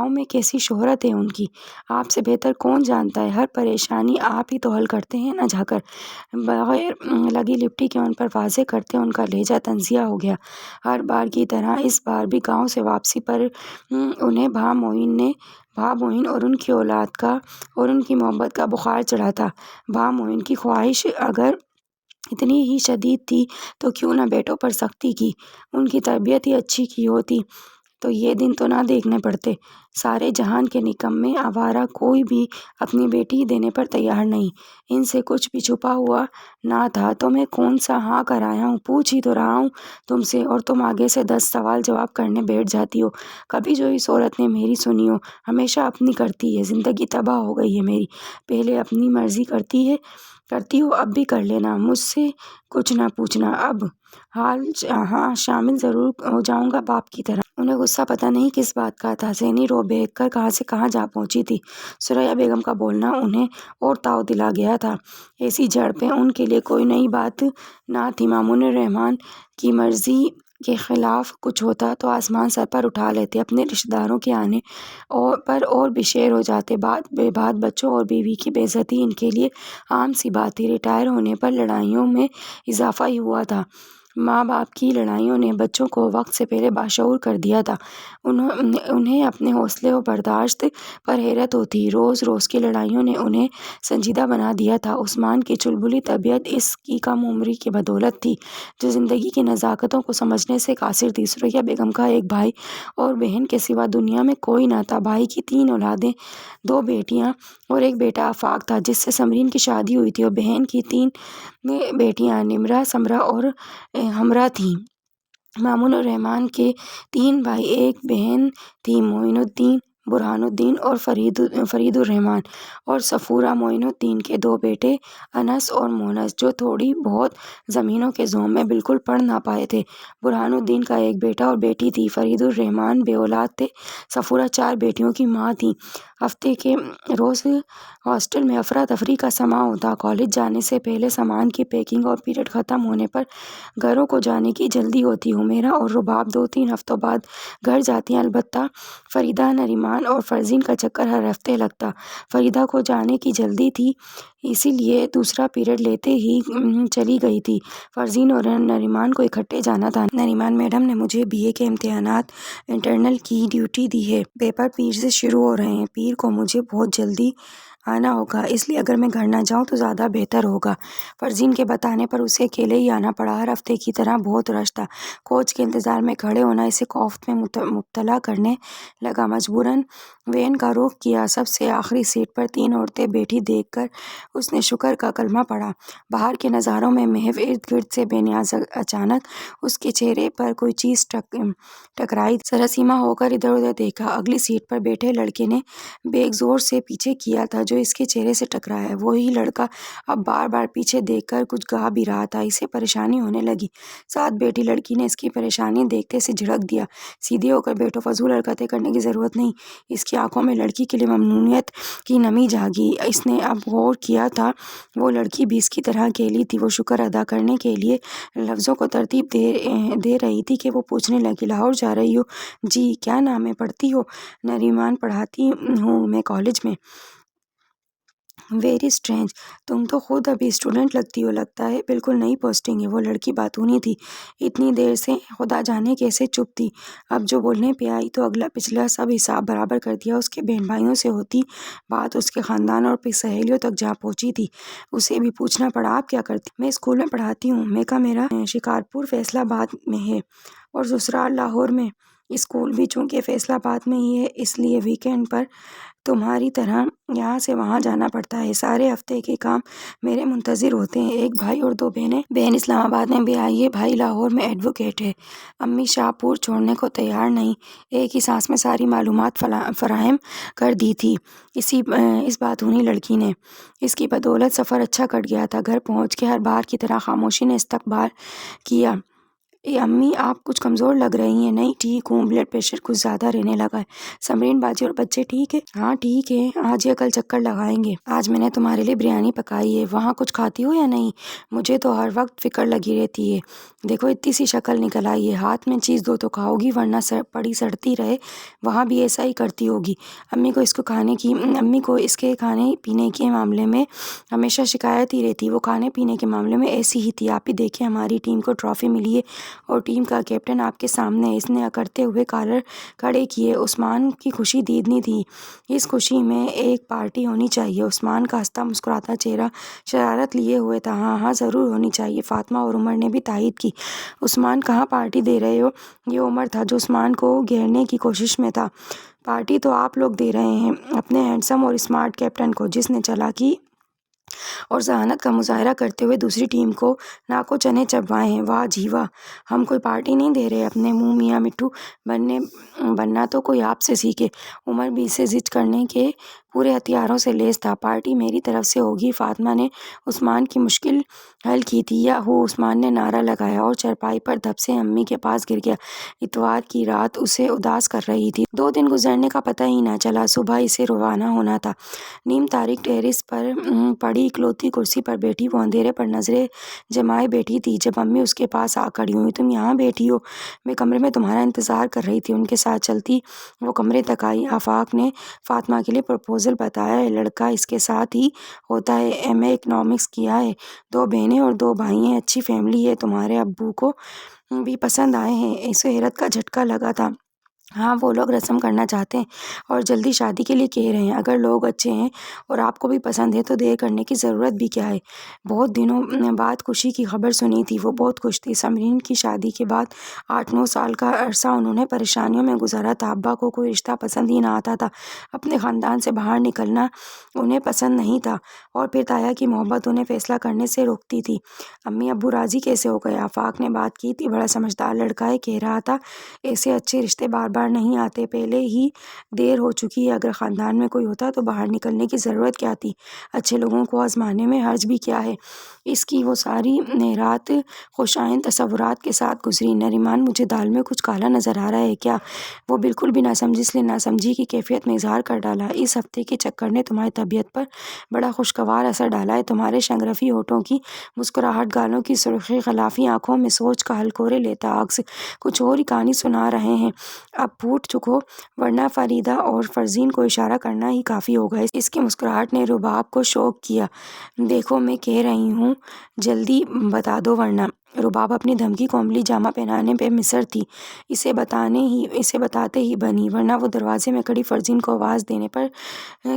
میں کیسی شہرت ہے ان کی، آپ سے بہتر کون جانتا ہے۔ ہر پریشانی آپ ہی تو حل کرتے ہیں نہ جا کر۔ بغیر لگی لپٹی کے ان پر واضح کرتے ان کا لہجہ طنزیہ ہو گیا۔ ہر بار کی طرح اس بار بھی گاؤں سے واپسی پر انہیں بھا معین اور ان کی اولاد کا اور ان کی محبت کا بخار چڑھا تھا۔ بھا معین کی خواہش اگر اتنی ہی شدید تھی تو کیوں نہ بیٹوں پر سختی کی؟ ان کی تربیت ہی اچھی کی ہوتی تو یہ دن تو نہ دیکھنے پڑتے۔ سارے جہان کے نکمے آوارہ کوئی بھی اپنی بیٹی دینے پر تیار نہیں۔ ان سے کچھ بھی چھپا ہوا نہ تھا۔ تو میں کون سا ہاں کر آیا ہوں؟ پوچھ ہی تو رہا ہوں تم سے، اور تم آگے سے 10 سوال جواب کرنے بیٹھ جاتی ہو۔ کبھی جو اس عورت نے میری سنی ہو؟ ہمیشہ اپنی کرتی ہے۔ زندگی تباہ ہو گئی ہے میری۔ پہلے اپنی مرضی کرتی ہو، اب بھی کر لینا، مجھ سے کچھ نہ پوچھنا۔ اب ہاں شامل ضرور ہو جاؤں گا باپ کی طرح۔ انہیں غصہ پتہ نہیں کس بات کا تھا۔ ذہنی رو بہک کر کہاں سے کہاں جا پہنچی تھی۔ ثریا بیگم کا بولنا انہیں اور تاؤ دلا گیا تھا۔ ایسی جھڑپیں ان کے لیے کوئی نئی بات نہ تھی۔ مامون الرحمن کی مرضی کے خلاف کچھ ہوتا تو آسمان سر پر اٹھا لیتے، اپنے رشتہ داروں کے آنے پر اور بھی شیر ہو جاتے۔ بعد بچوں اور بیوی کی بے عزتی ان کے لیے عام سی بات تھی۔ ریٹائر ہونے پر لڑائیوں میں اضافہ ہی ہوا تھا۔ ماں باپ کی لڑائیوں نے بچوں کو وقت سے پہلے باشعور کر دیا تھا۔ انہیں اپنے حوصلے و برداشت پر حیرت ہوتی۔ روز روز کی لڑائیوں نے انہیں سنجیدہ بنا دیا تھا۔ عثمان کی چلبلی طبیعت اس کی کم عمری کی بدولت تھی، جو زندگی کی نزاکتوں کو سمجھنے سے قاصر تھی۔ ثریا بیگم کا ایک بھائی اور بہن کے سوا دنیا میں کوئی نہ تھا۔ بھائی کی 3 اولادیں، 2 بیٹیاں اور ایک بیٹا آفاق تھا، جس سے سمرین کی شادی ہوئی تھی، اور بہن کی 3 بیٹیاں نمرہ، سمرہ اور ہمرا تھیں۔ مامون الرحمن کے 3 بھائی، ایک بہن تھی، معین الدین، برہان الدین اور فرید الرحمن، اور صفورہ۔ معین الدین کے 2 بیٹے انس اور مونس، جو تھوڑی بہت زمینوں کے زوم میں بالکل پڑھ نہ پائے تھے۔ برہان الدین کا ایک بیٹا اور بیٹی تھی۔ فرید الرحمن بے اولاد تھے۔ صفورہ 4 بیٹیوں کی ماں تھیں۔ ہفتے کے روز ہاسٹل میں افراتفری کا سماں ہوتا۔ کالج جانے سے پہلے سامان کی پیکنگ اور پیریڈ ختم ہونے پر گھروں کو جانے کی جلدی ہوتی۔ حمیرہ اور رباب 2-3 ہفتوں بعد گھر جاتی، البتہ فریدہ، نریمان اور فرزین کا چکر ہر ہفتے لگتا۔ فریدہ کو جانے کی جلدی تھی، اسی لیے دوسرا پیریڈ لیتے ہی چلی گئی تھی۔ فرزین اور نریمان کو اکٹھے جانا تھا۔ نریمان میڈم نے مجھے BA کے امتحانات انٹرنل کی ڈیوٹی دی ہے۔ پیپر پیر سے شروع ہو رہے ہیں۔ پیر کو مجھے بہت جلدی آنا ہوگا، اس لیے اگر میں گھر نہ جاؤں تو زیادہ بہتر ہوگا۔ فرزین کے بتانے پر اسے اکیلے ہی آنا پڑا۔ ہر ہفتے کی طرح بہت رش تھا۔ کوچ کے انتظار میں کھڑے ہونا اسے خوف میں مبتلا کرنے لگا۔ مجبوراً وین کا رخ کیا۔ سب سے آخری سیٹ پر 3 عورتیں بیٹھی دیکھ کر اس نے شکر کا کلمہ پڑھا۔ باہر کے نظاروں میں محو ارد گرد سے بے نیاز۔ اچانک اس کے چہرے پر کوئی چیز ٹکرائی۔ سراسیمہ ہو کر ادھر ادھر دیکھا۔ اگلی سیٹ پر بیٹھے لڑکے نے بیگ زور سے پیچھے کیا تھا جو اس کے چہرے سے ٹکرایا۔ وہی لڑکا اب بار بار پیچھے دیکھ کر کچھ گا بھی رہا تھا۔ اسے پریشانی ہونے لگی۔ ساتھ بیٹھی لڑکی نے اس کی پریشانی دیکھتے سے جھڑک دیا، سیدھے ہو کر بیٹھو، فضول حرکتیں کرنے کی ضرورت نہیں۔ اس کی آنکھوں میں لڑکی کے لیے ممنونیت کی نمی جاگی۔ اس نے اب غور کیا تھا وہ لڑکی بھی اس کی طرح اکیلی تھی۔ وہ شکر ادا کرنے کے لیے لفظوں کو ترتیب دے رہی تھی کہ وہ پوچھنے لگی، لاہور جا رہی ہو؟ جی۔ کیا نام ہے؟ پڑھتی ہو؟ نریمان، پڑھاتی ہوں میں کالج میں۔ ویری اسٹرینج، تم تو خود ابھی اسٹوڈنٹ لگتی ہو۔ لگتا ہے بالکل نئی پوسٹنگ ہے۔ وہ لڑکی باتونی تھی، اتنی دیر سے خدا جانے کیسے چپ تھی۔ اب جو بولنے پہ آئی تو اگلا پچھلا سب حساب برابر کر دیا۔ اس کے بہن بھائیوں سے ہوتی بات اس کے خاندان اور پھر سہیلیوں تک جا پہنچی تھی۔ اسے بھی پوچھنا پڑا، آپ کیا کرتی؟ میں اسکول میں پڑھاتی ہوں۔ میکا میرا شکارپور فیصل آباد میں ہے اور سسرال لاہور میں۔ اسکول بھی چونکہ فیصل آباد میں ہی ہے، اس لیے ویکینڈ پر تمہاری طرح یہاں سے وہاں جانا پڑتا ہے۔ سارے ہفتے کے کام میرے منتظر ہوتے ہیں۔ ایک بھائی اور 2 بہنیں۔ بہن اسلام آباد میں بھی آئی ہے، بھائی لاہور میں ایڈوکیٹ ہے۔ امی شاہپور چھوڑنے کو تیار نہیں، ایک ہی سانس میں ساری معلومات فراہم کر دی تھی اس باتونی لڑکی نے۔ اس کی بدولت سفر اچھا کٹ گیا تھا۔ گھر پہنچ کے ہر بار کی طرح خاموشی نے استقبال کیا۔ امی آپ کچھ کمزور لگ رہی ہیں۔ نہیں ٹھیک ہوں، بلڈ پریشر کچھ زیادہ رہنے لگا ہے۔ سمرین باجی اور بچے ٹھیک ہے؟ ہاں ٹھیک ہے، آج یا کل چکر لگائیں گے۔ آج میں نے تمہارے لیے بریانی پکائی ہے، وہاں کچھ کھاتی ہو یا نہیں؟ مجھے تو ہر وقت فکر لگی رہتی ہے۔ دیکھو اتنی سی شکل نکل آئی ہے، ہاتھ میں چیز دو تو کھاؤ گی ورنہ پڑی سڑتی رہے۔ وہاں بھی ایسا ہی کرتی ہوگی۔ امی کو اس کے کھانے پینے کے معاملے میں ہمیشہ شکایت ہی رہتی۔ وہ کھانے پینے کے معاملے میں ایسی ہی تھی۔ آپ ہی دیکھیں، ہماری ٹیم کو ٹرافی ملی ہے اور ٹیم کا کیپٹن آپ کے سامنے ہے۔ اس نے اکڑتے ہوئے کالر کھڑے کیے۔ عثمان کی خوشی دیدنی تھی۔ اس خوشی میں ایک پارٹی ہونی چاہیے۔ عثمان کا ہنستا مسکراتا چہرہ شرارت لیے ہوئے تھا۔ ہاں ہاں ضرور ہونی چاہیے۔ فاطمہ اور عمر نے بھی تائید کی۔ عثمان کہاں پارٹی دے رہے ہو؟ یہ عمر تھا جو عثمان کو گھیرنے کی کوشش میں تھا۔ پارٹی تو آپ لوگ دے رہے ہیں اپنے ہینڈسم اور اسمارٹ کیپٹن کو، جس نے چالاکی اور ذہانت کا مظاہرہ کرتے ہوئے دوسری ٹیم کو ناکو چنے چبوائے ہیں۔ واہ جی واہ، ہم کوئی پارٹی نہیں دے رہے اپنے منہ میاں مٹھو بننا تو کوئی آپ سے سیکھے۔ عمر بھی اسے ضد کرنے کے پورے ہتھیاروں سے لیس تھا۔ پارٹی میری طرف سے ہوگی۔ فاطمہ نے عثمان کی مشکل حل کی تھی۔ یا ہو، عثمان نے نعرہ لگایا اور چارپائی پر دھپ سے امی کے پاس گر گیا۔ اتوار کی رات اسے اداس کر رہی تھی۔ 2 دن گزرنے کا پتہ ہی نہ چلا۔ صبح اسے روانہ ہونا تھا۔ نیم تاریک ٹیرس پر پڑی اکلوتی کرسی پر بیٹھی وہ اندھیرے پر نظریں جمائے بیٹھی تھی جب امی اس کے پاس آ کھڑی ہوئی۔ تم یہاں بیٹھی ہو؟ میں کمرے میں تمہارا انتظار کر رہی تھی۔ ان کے ساتھ چلتی وہ کمرے تک آئی۔ آفاق نے فاطمہ کے لیے پروپوزل بتایا ہے، لڑکا اس کے ساتھ ہی ہوتا ہے، MA اکنامکس کیا ہے، 2 بہنیں اور 2 بھائی ہیں، اچھی فیملی ہے، تمہارے ابو کو بھی پسند آئے ہیں۔ اسے حیرت کا جھٹکا لگا تھا۔ ہاں وہ لوگ رسم کرنا چاہتے ہیں اور جلدی شادی کے لیے کہہ رہے ہیں۔ اگر لوگ اچھے ہیں اور آپ کو بھی پسند ہے تو دیر کرنے کی ضرورت بھی کیا ہے؟ بہت دنوں بعد خوشی کی خبر سنی تھی۔ وہ بہت خوش تھی۔ سمرین کی شادی کے بعد 8-9 سال کا عرصہ انہوں نے پریشانیوں میں گزارا تھا۔ ابا کو کوئی رشتہ پسند ہی نہ آتا تھا، اپنے خاندان سے باہر نکلنا انہیں پسند نہیں تھا اور پھر تایا کی محبت انہیں فیصلہ کرنے سے روکتی تھی۔ امی ابو راضی کیسے ہو گئے؟ آفاق نے بات کی تھی، بڑا سمجھدار لڑکا ہے، کہہ رہا تھا ایسے اچھے رشتے بار بار نہیں آتے، پہلے ہی دیر ہو چکی ہے، اگر خاندان میں کوئی ہوتا تو باہر نکلنے کی ضرورت کیا تھی، اچھے لوگوں کو آزمانے میں حرج بھی کیا ہے۔ اس کی وہ ساری رات خوشائند تصورات کے ساتھ گزری۔ نریمان مجھے دال میں کچھ کالا نظر آ رہا ہے کیا؟ وہ بالکل بھی نہ سمجھی، اس لیے نہ سمجھی کی کیفیت میں اظہار کر ڈالا، اس ہفتے کے چکر نے تمہاری طبیعت پر بڑا خوشگوار اثر ڈالا ہے، تمہارے شنگرفی ہونٹوں کی مسکراہٹ، گالوں کی سرخی، غلافی آنکھوں میں سوچ کا ہلکورے لیتا عکس کچھ اور ہی کہانی سنا رہے ہیں۔ اب پھوٹ چکو ورنہ فریدہ اور فرزین کو اشارہ کرنا ہی کافی ہوگا۔ اس کی مسکراہٹ نے رباب کو شوق کیا۔ دیکھو میں کہہ رہی ہوں جلدی بتا دو ورنہ رباب اپنی دھمکی کو عملی جامہ پہنانے پہ مصر تھی۔ اسے بتاتے ہی بنی، ورنہ وہ دروازے میں کھڑی فرزین کو آواز دینے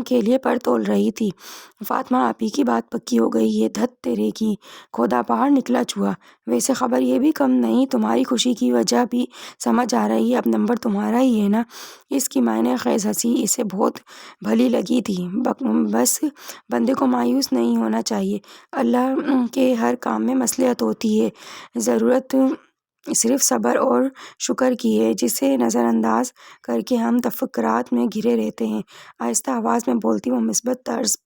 کے لیے پر تول رہی تھی۔ فاطمہ آپی کی بات پکی ہو گئی ہے، دھت تیرے کی، کھودا پہاڑ نکلا چوہا۔ ویسے خبر یہ بھی کم نہیں، تمہاری خوشی کی وجہ بھی سمجھ آ رہی ہے، اب نمبر تمہارا ہی ہے نا۔ اس کی معنی خیز ہنسی اسے بہت بھلی لگی تھی۔ بس بندے کو مایوس نہیں ہونا چاہیے، اللہ کے ہر کام میں مصلحت ہوتی ہے، ضرورت صرف صبر اور شکر کی ہے، جسے نظر انداز کر کے ہم تفکرات میں گھرے رہتے ہیں۔ آہستہ آواز میں بولتی وہ مثبت طرز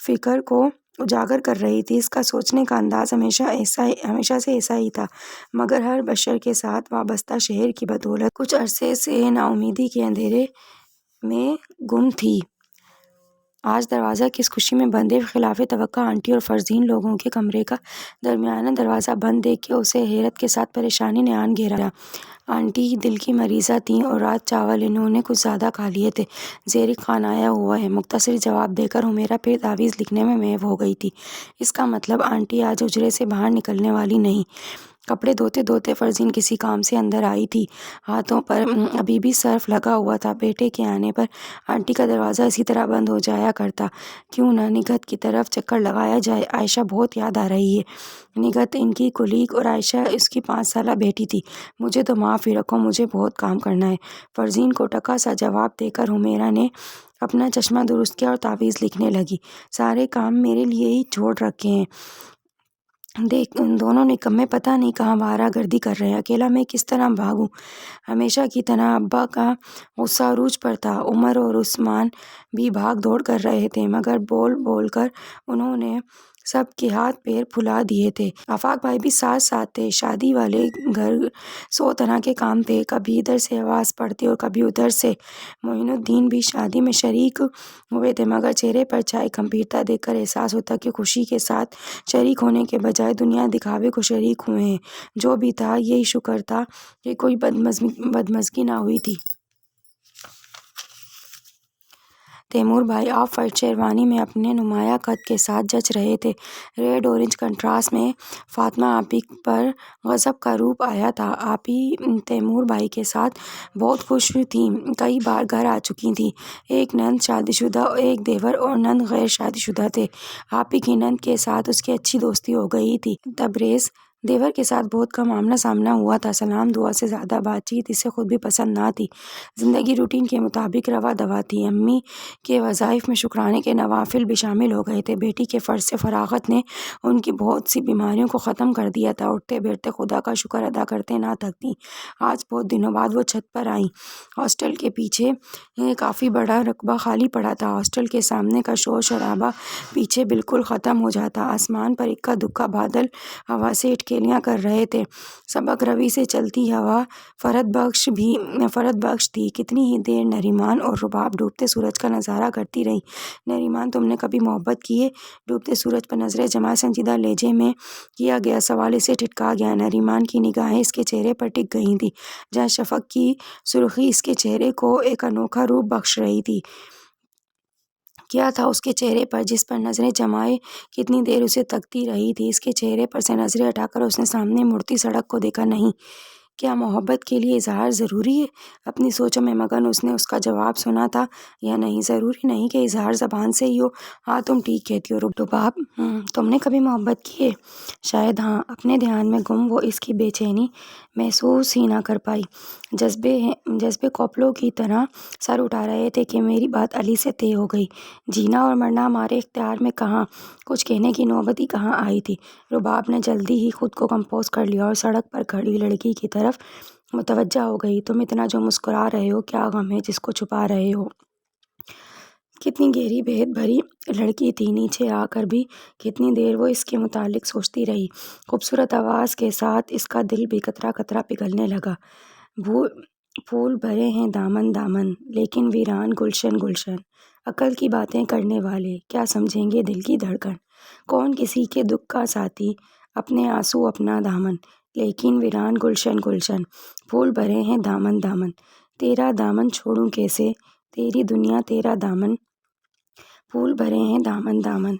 فکر کو اجاگر کر رہی تھی۔ اس کا سوچنے کا انداز ہمیشہ سے ایسا ہی تھا، مگر ہر بشر کے ساتھ وابستہ شہر کی بدولت کچھ عرصے سے نا امیدی کے اندھیرے میں گم تھی۔ آج دروازہ کس خوشی میں بند ہے، خلاف توقع آنٹی اور فرزین لوگوں کے کمرے کا درمیانہ دروازہ بند دیکھ کے اسے حیرت کے ساتھ پریشانی نے آن گھیرا۔ آنٹی دل کی مریضہ تھیں اور رات چاول انہوں نے کچھ زیادہ کھا لیے تھے۔ زیرک خان آیا ہوا ہے، مختصر جواب دے کر حمیرہ پھر تعویذ لکھنے میں محو ہو گئی تھی۔ اس کا مطلب آنٹی آج حجرے سے باہر نکلنے والی نہیں۔ کپڑے دھوتے دھوتے فرزین کسی کام سے اندر آئی تھی، ہاتھوں پر ابھی بھی صرف لگا ہوا تھا۔ بیٹے کے آنے پر آنٹی کا دروازہ اسی طرح بند ہو جایا کرتا، کیوں نہ نگہت کی طرف چکر لگایا جائے۔ عائشہ بہت یاد آ رہی ہے۔ نگہت ان کی کولیگ اور عائشہ اس کی 5 سالہ بیٹی تھی۔ مجھے تو معاف ہی رکھو، مجھے بہت کام کرنا ہے، فرزین کو ٹکا سا جواب دے کر حمیرہ نے اپنا چشمہ درست کیا اور تعویذ لکھنے لگی۔ سارے کام میرے لیے ہی چھوڑ رکھے ہیں، دیکھ دونوں نکمے پتہ نہیں کہاں آوارہ گردی کر رہے ہیں، اکیلا میں کس طرح بھاگوں۔ ہمیشہ کی طرح ابا کا غصہ عروج پر تھا۔ عمر اور عثمان بھی بھاگ دوڑ کر رہے تھے، مگر بول بول کر انہوں نے سب کے ہاتھ پیر پھلا دیے تھے۔ آفاق بھائی بھی ساتھ تھے۔ شادی والے گھر 100 طرح کے کام تھے، کبھی ادھر سے آواز پڑتی اور کبھی ادھر سے۔ معین الدین بھی شادی میں شریک ہوئے تھے، مگر چہرے پر چھائی گمبھیرتا دیکھ کر احساس ہوتا کہ خوشی کے ساتھ شریک ہونے کے بجائے دنیا دکھاوے کو شریک ہوئے ہیں۔ جو بھی تھا، یہی شکر تھا کہ کوئی بدمزگی نہ ہوئی تھی۔ تیمور بھائی آف وائٹ شیروانی میں اپنے نمایاں قد کے ساتھ جچ رہے تھے۔ ریڈ اورنج کنٹراسٹ میں فاطمہ آپی پر غضب کا روپ آیا تھا۔ آپی تیمور بھائی کے ساتھ بہت خوش تھیں، کئی بار گھر آ چکی تھیں۔ ایک نند شادی شدہ، ایک دیور اور نند غیر شادی شدہ تھے۔ آپی کی نند کے ساتھ اس کی اچھی دوستی ہو گئی تھی۔ تبریز دیور کے ساتھ بہت کم آمنا سامنا ہوا تھا، سلام دعا سے زیادہ بات چیت اسے خود بھی پسند نہ تھی۔ زندگی روٹین کے مطابق روا دوا تھی۔ امی کے وظائف میں شکرانے کے نوافل بھی شامل ہو گئے تھے۔ بیٹی کے فرض سے فراغت نے ان کی بہت سی بیماریوں کو ختم کر دیا تھا۔ اٹھتے بیٹھتے خدا کا شکر ادا کرتے نہ تھکتیں۔ آج بہت دنوں بعد وہ چھت پر آئیں۔ ہاسٹل کے پیچھے کافی بڑا رقبہ خالی پڑا تھا۔ ہاسٹل کے سامنے کا شور شرابہ پیچھے بالکل ختم ہو جاتا۔ آسمان پر اکا دکا بادل ہوا سے اٹکیلیاں کر رہے تھے۔ سبک روی سے چلتی ہوا فرحت بخش تھی۔ کتنی ہی دیر نریمان اور رباب ڈوبتے سورج کا نظارہ کرتی رہیں۔ نریمان، تم نے کبھی محبت کی ہے؟ ڈوبتے سورج پر نظریں جمائے سنجیدہ لہجے میں کیا گیا سوال اسے ٹھٹکا گیا۔ نریمان کی نگاہیں اس کے چہرے پر ٹک گئی تھیں، جہاں شفق کی سرخی اس کے چہرے کو ایک انوکھا روپ بخش رہی تھی۔ کیا تھا اس کے چہرے پر جس پر نظریں جمائے کتنی دیر اسے تکتی رہی تھی؟ اس کے چہرے پر سے نظریں ہٹا کر اس نے سامنے مڑتی سڑک کو دیکھا۔ نہیں، کیا محبت کے لیے اظہار ضروری ہے؟ اپنی سوچوں میں مگن اس نے اس کا جواب سنا تھا یا نہیں؟ ضروری نہیں کہ اظہار زبان سے ہی ہو۔ ہاں، تم ٹھیک کہتی ہو رباب، تم نے کبھی محبت کی ہے؟ شاید ہاں۔ اپنے دھیان میں گم وہ اس کی بے چینی محسوس ہی نہ کر پائی۔ جذبے کوپلوں کی طرح سر اٹھا رہے تھے کہ میری بات علی سے طے ہو گئی۔ جینا اور مرنا ہمارے اختیار میں کہاں؟ کچھ کہنے کی نوبت ہی کہاں آئی تھی۔ رباب نے جلدی ہی خود کو کمپوز کر لیا اور سڑک پر کھڑی لڑکی کی طرف متوجہ ہو گئی۔ تم اتنا جو مسکرا رہے ہو، کیا غم ہے جس کو چھپا رہے ہو؟ کتنی گہری بھید بھری لڑکی تھی۔ نیچے آ کر بھی کتنی دیر وہ اس کے متعلق سوچتی رہی۔ خوبصورت آواز کے ساتھ اس کا دل بھی قطرہ قطرہ پگھلنے لگا۔ پھول بھرے ہیں دامن دامن، لیکن ویران گلشن گلشن۔ عقل کی باتیں کرنے والے کیا سمجھیں گے دل کی دھڑکن؟ کون کسی کے دکھ کا ساتھی، اپنے آنسو اپنا دامن، لیکن ویران گلشن گلشن۔ پھول بھرے ہیں دامن دامن، تیرا دامن چھوڑوں کیسے، تیری دنیا تیرا دامن۔ پھول بھرے ہیں دامن دامن۔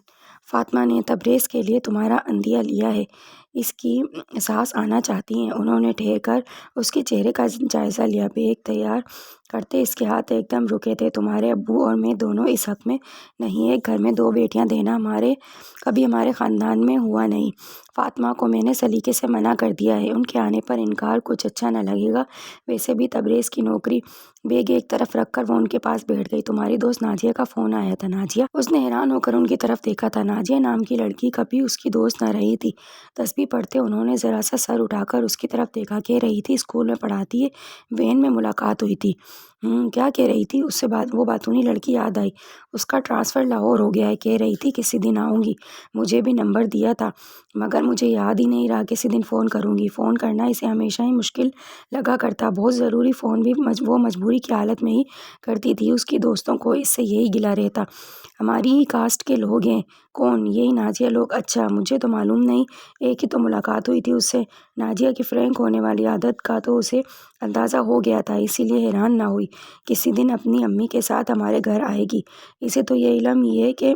فاطمہ نے تبریز کے لیے تمہارا عندیہ لیا ہے، اس کی سانس آنا چاہتی ہیں۔ انہوں نے ٹھہر کر اس کے چہرے کا جائزہ لیا۔ بیگ تیار کرتے اس کے ہاتھ ایک دم رکے تھے۔ تمہارے ابو اور میں دونوں اس حق میں نہیں، ایک گھر میں 2 بیٹیاں دینا کبھی ہمارے خاندان میں ہوا نہیں۔ فاطمہ کو میں نے سلیقے سے منع کر دیا ہے، ان کے آنے پر انکار کچھ اچھا نہ لگے گا، ویسے بھی تبریز کی نوکری۔ بیگ ایک طرف رکھ کر وہ ان کے پاس بیٹھ گئی۔ تمہاری دوست نازیہ کا فون آیا تھا نازیہ؟ اس نے حیران ہو کر ان کی طرف دیکھا تھا۔ نازیہ نام کی لڑکی کبھی اس کی دوست نہ رہی تھی۔ تسبیح پڑھتے انہوں نے ذرا سا سر اٹھا کر اس کی طرف دیکھا۔ کہہ رہی تھی اسکول میں پڑھاتی ہے، وین میں ملاقات ہوئی تھی۔ کیا کہہ رہی تھی؟ اس سے وہ باتونی لڑکی یاد آئی۔ اس کا ٹرانسفر لاہور ہو گیا ہے، کہہ رہی تھی کسی دن آؤں گی، مجھے بھی نمبر دیا تھا مگر مجھے یاد ہی نہیں رہا، کسی دن فون کروں گی۔ فون کرنا اسے ہمیشہ ہی مشکل لگا کرتا، بہت ضروری فون بھی وہ مجبوری کی حالت میں ہی کرتی تھی۔ اس کی دوستوں کو اس سے یہی گلہ رہتا۔ ہماری ہی کاسٹ کے لوگ ہیں۔ کون؟ یہی نازیہ لوگ؟ اچھا، مجھے تو معلوم نہیں، ایک ہی تو ملاقات ہوئی تھی اس سے۔ نازیہ کی فرینک ہونے والی عادت کا تو اسے اندازہ ہو گیا تھا، اسی لیے حیران نہ ہوئی۔ کسی دن اپنی امی کے ساتھ ہمارے گھر آئے گی۔ اسے تو یہ علم ہی ہے کہ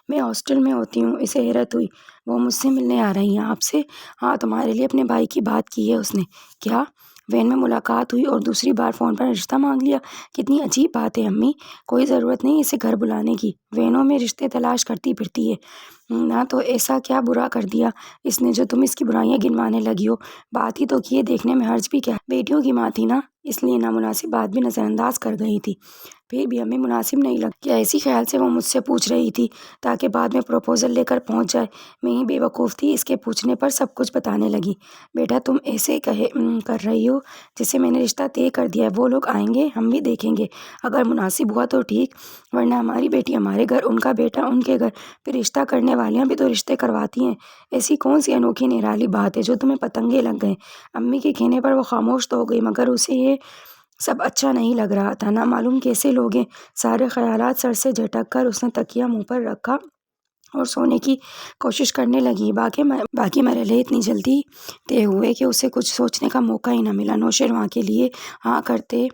میں ہاسٹل میں ہوتی ہوں۔ اسے حیرت ہوئی۔ وہ مجھ سے ملنے آ رہی ہیں آپ سے؟ ہاں، تمہارے لیے اپنے بھائی کی بات کی ہے اس نے۔ کیا؟ وین میں ملاقات ہوئی اور دوسری بار فون پر رشتہ مانگ لیا؟ کتنی عجیب بات ہے امی، کوئی ضرورت نہیں اسے گھر بلانے کی، وینوں میں رشتے تلاش کرتی پھرتی ہے۔ نہ تو ایسا کیا برا کر دیا اس نے جو تم اس کی برائیاں گنوانے لگی ہو؟ بات ہی تو کیے، دیکھنے میں حرج بھی کیا؟ بیٹیوں کی ماں تھی نا، اس لیے نامناسب بات بھی نظر انداز کر گئی تھی۔ پھر بھی ہمیں مناسب نہیں لگا۔ کیا اسی خیال سے وہ مجھ سے پوچھ رہی تھی تاکہ بعد میں پروپوزل لے کر پہنچ جائے؟ میں ہی بے وقوف تھی، اس کے پوچھنے پر سب کچھ بتانے لگی۔ بیٹا تم ایسے کر رہی ہو جسے میں نے رشتہ طے کر دیا ہے، وہ لوگ آئیں گے، ہم بھی دیکھیں گے، اگر مناسب ہوا تو ٹھیک، ورنہ ہماری بیٹی ہمارے گھر، ان کا بیٹا ان کے گھر، پھر رشتہ کرنے والیاں بھی تو رشتے کرواتی ہیں۔ ایسی کون سی انوکھی نرالی بات ہے جو تمہیں پتنگے لگ گئے؟ امی کے کہنے پر وہ خاموش تو ہو گئی، مگر اسے یہ سب اچھا نہیں لگ رہا تھا۔ نہ معلوم کیسے لوگ ہیں۔ سارے خیالات سر سے جھٹک کر اس نے تکیہ منہ پر رکھا اور سونے کی کوشش کرنے لگی۔ باقی مرحلے اتنی جلدی طے ہوئے کہ اسے کچھ سوچنے کا موقع ہی نہ ملا۔ نوشیروان کے لیے ہاں کرتے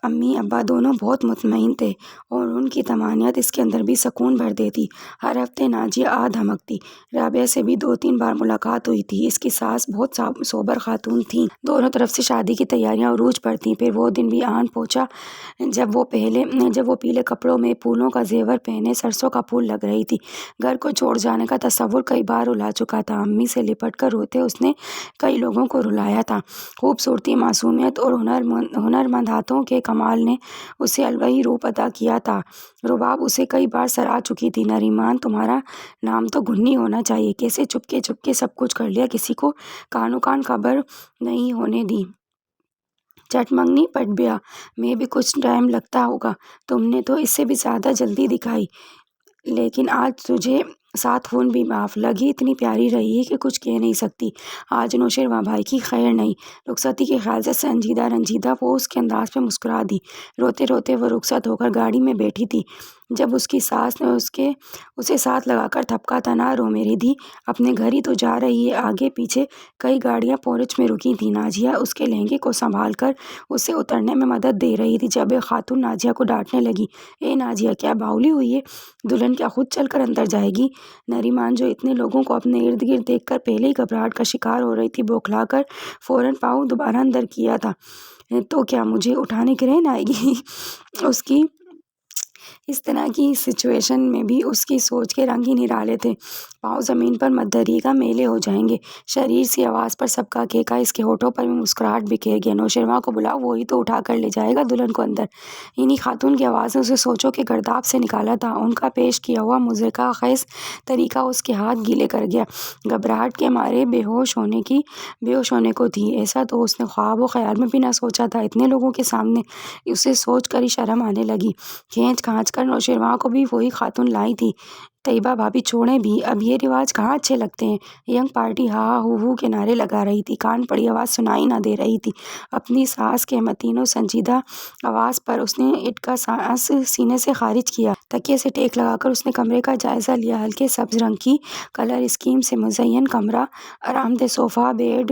امی ابا دونوں بہت مطمئن تھے اور ان کی طمانینت اس کے اندر بھی سکون بھر دیتی۔ ہر ہفتے نازیہ دھمکتی۔ رابعہ سے بھی 2-3 بار ملاقات ہوئی تھی۔ اس کی ساس بہت سوبر خاتون تھیں، دونوں طرف سے شادی کی تیاریاں عروج پر تھیں۔ پھر وہ دن بھی آن پہنچا جب وہ پیلے کپڑوں میں پھولوں کا زیور پہنے سرسوں کا پھول لگ رہی تھی۔ گھر کو چھوڑ جانے کا تصور کئی بار رلا چکا تھا۔ امی سے لپٹ کر روتے اس نے کئی لوگوں کو رلایا تھا۔ خوبصورتی، معصومیت اور ہنرمند ہاتھوں کے کمال نے اسے الوہی روپ عطا کیا تھا۔ رباب اسے کئی بار سرا چکی تھی۔ نریمان تمہارا نام تو گھنی ہونا چاہیے، کیسے چپکے سب کچھ کر لیا، کسی کو کانو کان خبر نہیں ہونے دی۔ چٹ منگنی پٹ بیاہ میں بھی کچھ ٹائم لگتا ہوگا، تم نے تو اس سے بھی زیادہ جلدی دکھائی، لیکن آج تجھے 7 خون بھی معاف۔ لگی اتنی پیاری رہی ہے کہ کچھ کہہ نہیں سکتی۔ آج نوشیروان بھائی کی خیر نہیں۔ رخصتی کے خیال سے رنجیدہ وہ اس کے انداز پہ مسکرا دی۔ روتے روتے وہ رخصت ہو کر گاڑی میں بیٹھی تھی جب اس کی ساس نے اسے ساتھ لگا کر تھپکا تھا۔ نہ رو میری دھی، اپنے گھر ہی تو جا رہی ہے۔ آگے پیچھے کئی گاڑیاں پورچ میں رکی تھیں۔ نازیہ اس کے لہنگے کو سنبھال کر اسے اترنے میں مدد دے رہی تھی جب ایک خاتون نازیہ کو ڈانٹنے لگی۔ اے نازیہ، کیا باولی ہوئی ہے؟ دلہن کیا خود چل کر اندر جائے گی؟ نریمان جو اتنے لوگوں کو اپنے ارد گرد دیکھ کر پہلے ہی گھبراہٹ کا شکار ہو رہی تھی، بوکھلا کر فوراً پاؤں دوبارہ اندر کیا تھا۔ تو کیا مجھے اٹھانے کرین آئے گی؟ اس کی اس طرح کی سچویشن میں بھی اس کی سوچ کے رنگ ہی نرالے تھے۔ پاؤں زمین پر مت دھریے گا، میلے ہو جائیں گے۔ شریر سی آواز پر سب کا کہکا اس کے ہونٹوں پر بھی مسکراہٹ بکھیر گیا۔ نوشیروان کو بلاؤ، وہی تو اٹھا کر لے جائے گا دلہن کو اندر۔ انہی خاتون کی آواز نے اسے سوچوں کے گرداب سے نکالا تھا۔ ان کا پیش کیا ہوا مضحکہ خیز طریقہ اس کے ہاتھ گیلے کر گیا۔ گھبراہٹ کے مارے بے ہوش ہونے کو تھی، ایسا تو اس نے خواب و خیال میں بھی نہ سوچا تھا۔ اتنے لوگوں کے سامنے اسے سوچ کر ہی شرم آنے لگی۔ کھینچ کھانچ کر نوشیروان کو بھی وہی خاتون لائی تھی۔ طیبہ بھابھی چھوڑیں بھی، اب یہ رواج کہاں اچھے لگتے ہیں۔ ینگ پارٹی ہا ہا ہو ہو کے نعرے لگا رہی تھی، کان پڑی آواز سنائی نہ دے رہی تھی۔ اپنی ساس کے متین و سنجیدہ آواز پر اس نے اٹھ کا سانس سینے سے خارج کیا۔ تکیے سے ٹیک لگا کر اس نے کمرے کا جائزہ لیا۔ ہلکے سبز رنگ کی کلر اسکیم سے مزین کمرہ، آرام دہ صوفہ، بیڈ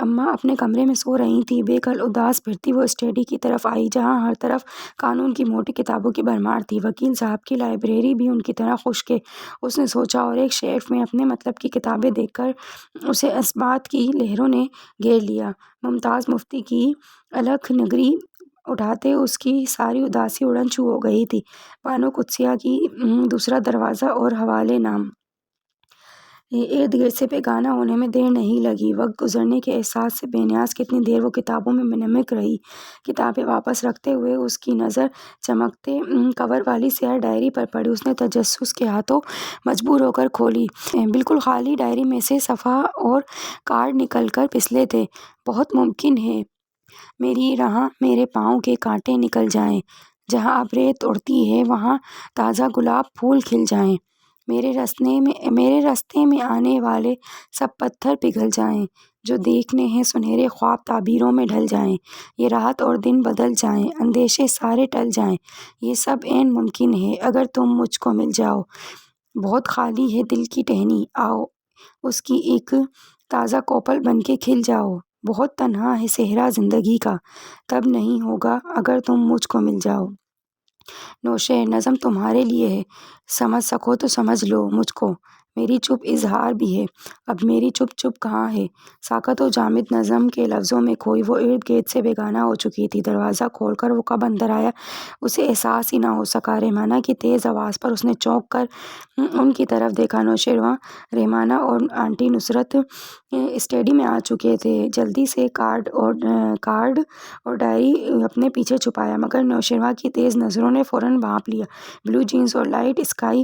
اماں اپنے کمرے میں سو رہی تھیں۔ بے کل اداس پھرتی وہ اسٹڈی کی طرف آئی، جہاں ہر طرف قانون کی موٹی کتابوں کی بھرمار تھی۔ وکیل صاحب کی لائبریری بھی ان کی طرح خشک ہے، اس نے سوچا، اور ایک شیلف میں اپنے مطلب کی کتابیں دیکھ کر اسے اثبات کی لہروں نے گھیر لیا۔ ممتاز مفتی کی الکھ نگری اٹھاتے اس کی ساری اداسی اڑن چھو ہو گئی تھی۔ بانو قدسیہ کی دوسرا دروازہ اور حوالے نام ارد گرد سے بیگانہ ہونے میں دیر نہیں لگی۔ وقت گزرنے کے احساس سے بے نیاز کتنی دیر وہ کتابوں میں منہمک رہی۔ کتابیں واپس رکھتے ہوئے اس کی نظر چمکتے کور والی سیاہ ڈائری پر پڑی۔ اس نے تجسس کے ہاتھوں مجبور ہو کر کھولی۔ بالکل خالی ڈائری میں سے صفحہ اور کارڈ نکل کر پھسلے تھے۔ بہت ممکن ہے میری راہ میرے پاؤں کے کانٹے نکل جائیں، جہاں اب ریت اڑتی ہے وہاں تازہ گلاب پھول کھل جائیں، میرے راستے میں آنے والے سب پتھر پگھل جائیں، جو دیکھنے ہیں سنہرے خواب تعبیروں میں ڈھل جائیں، یہ رات اور دن بدل جائیں، اندیشے سارے ٹل جائیں، یہ سب عین ممکن ہے اگر تم مجھ کو مل جاؤ۔ بہت خالی ہے دل کی ٹہنی، آؤ اس کی ایک تازہ کوپل بن کے کھل جاؤ۔ بہت تنہا ہے صحرا زندگی کا، تب نہیں ہوگا اگر تم مجھ کو مل جاؤ۔ نوشہر نظم تمہارے لیے ہے، سمجھ سکو تو سمجھ لو مجھ کو، میری چپ اظہار بھی ہے، اب میری چپ کہاں ہے۔ ساکت و جامد نظم کے لفظوں میں کھوئی وہ ارد گرد سے بیگانہ ہو چکی تھی۔ دروازہ کھول کر وہ کب اندر آیا اسے احساس ہی نہ ہو سکا۔ رحمانہ کی تیز آواز پر اس نے چونک کر ان کی طرف دیکھا۔ نوشیروان، رحمانہ اور آنٹی نصرت اسٹڈی میں آ چکے تھے۔ جلدی سے کارڈ اور ڈائری اپنے پیچھے چھپایا، مگر نوشیروان کی تیز نظروں نے فوراً بھانپ لیا۔ بلو جینس اور لائٹ اسکائی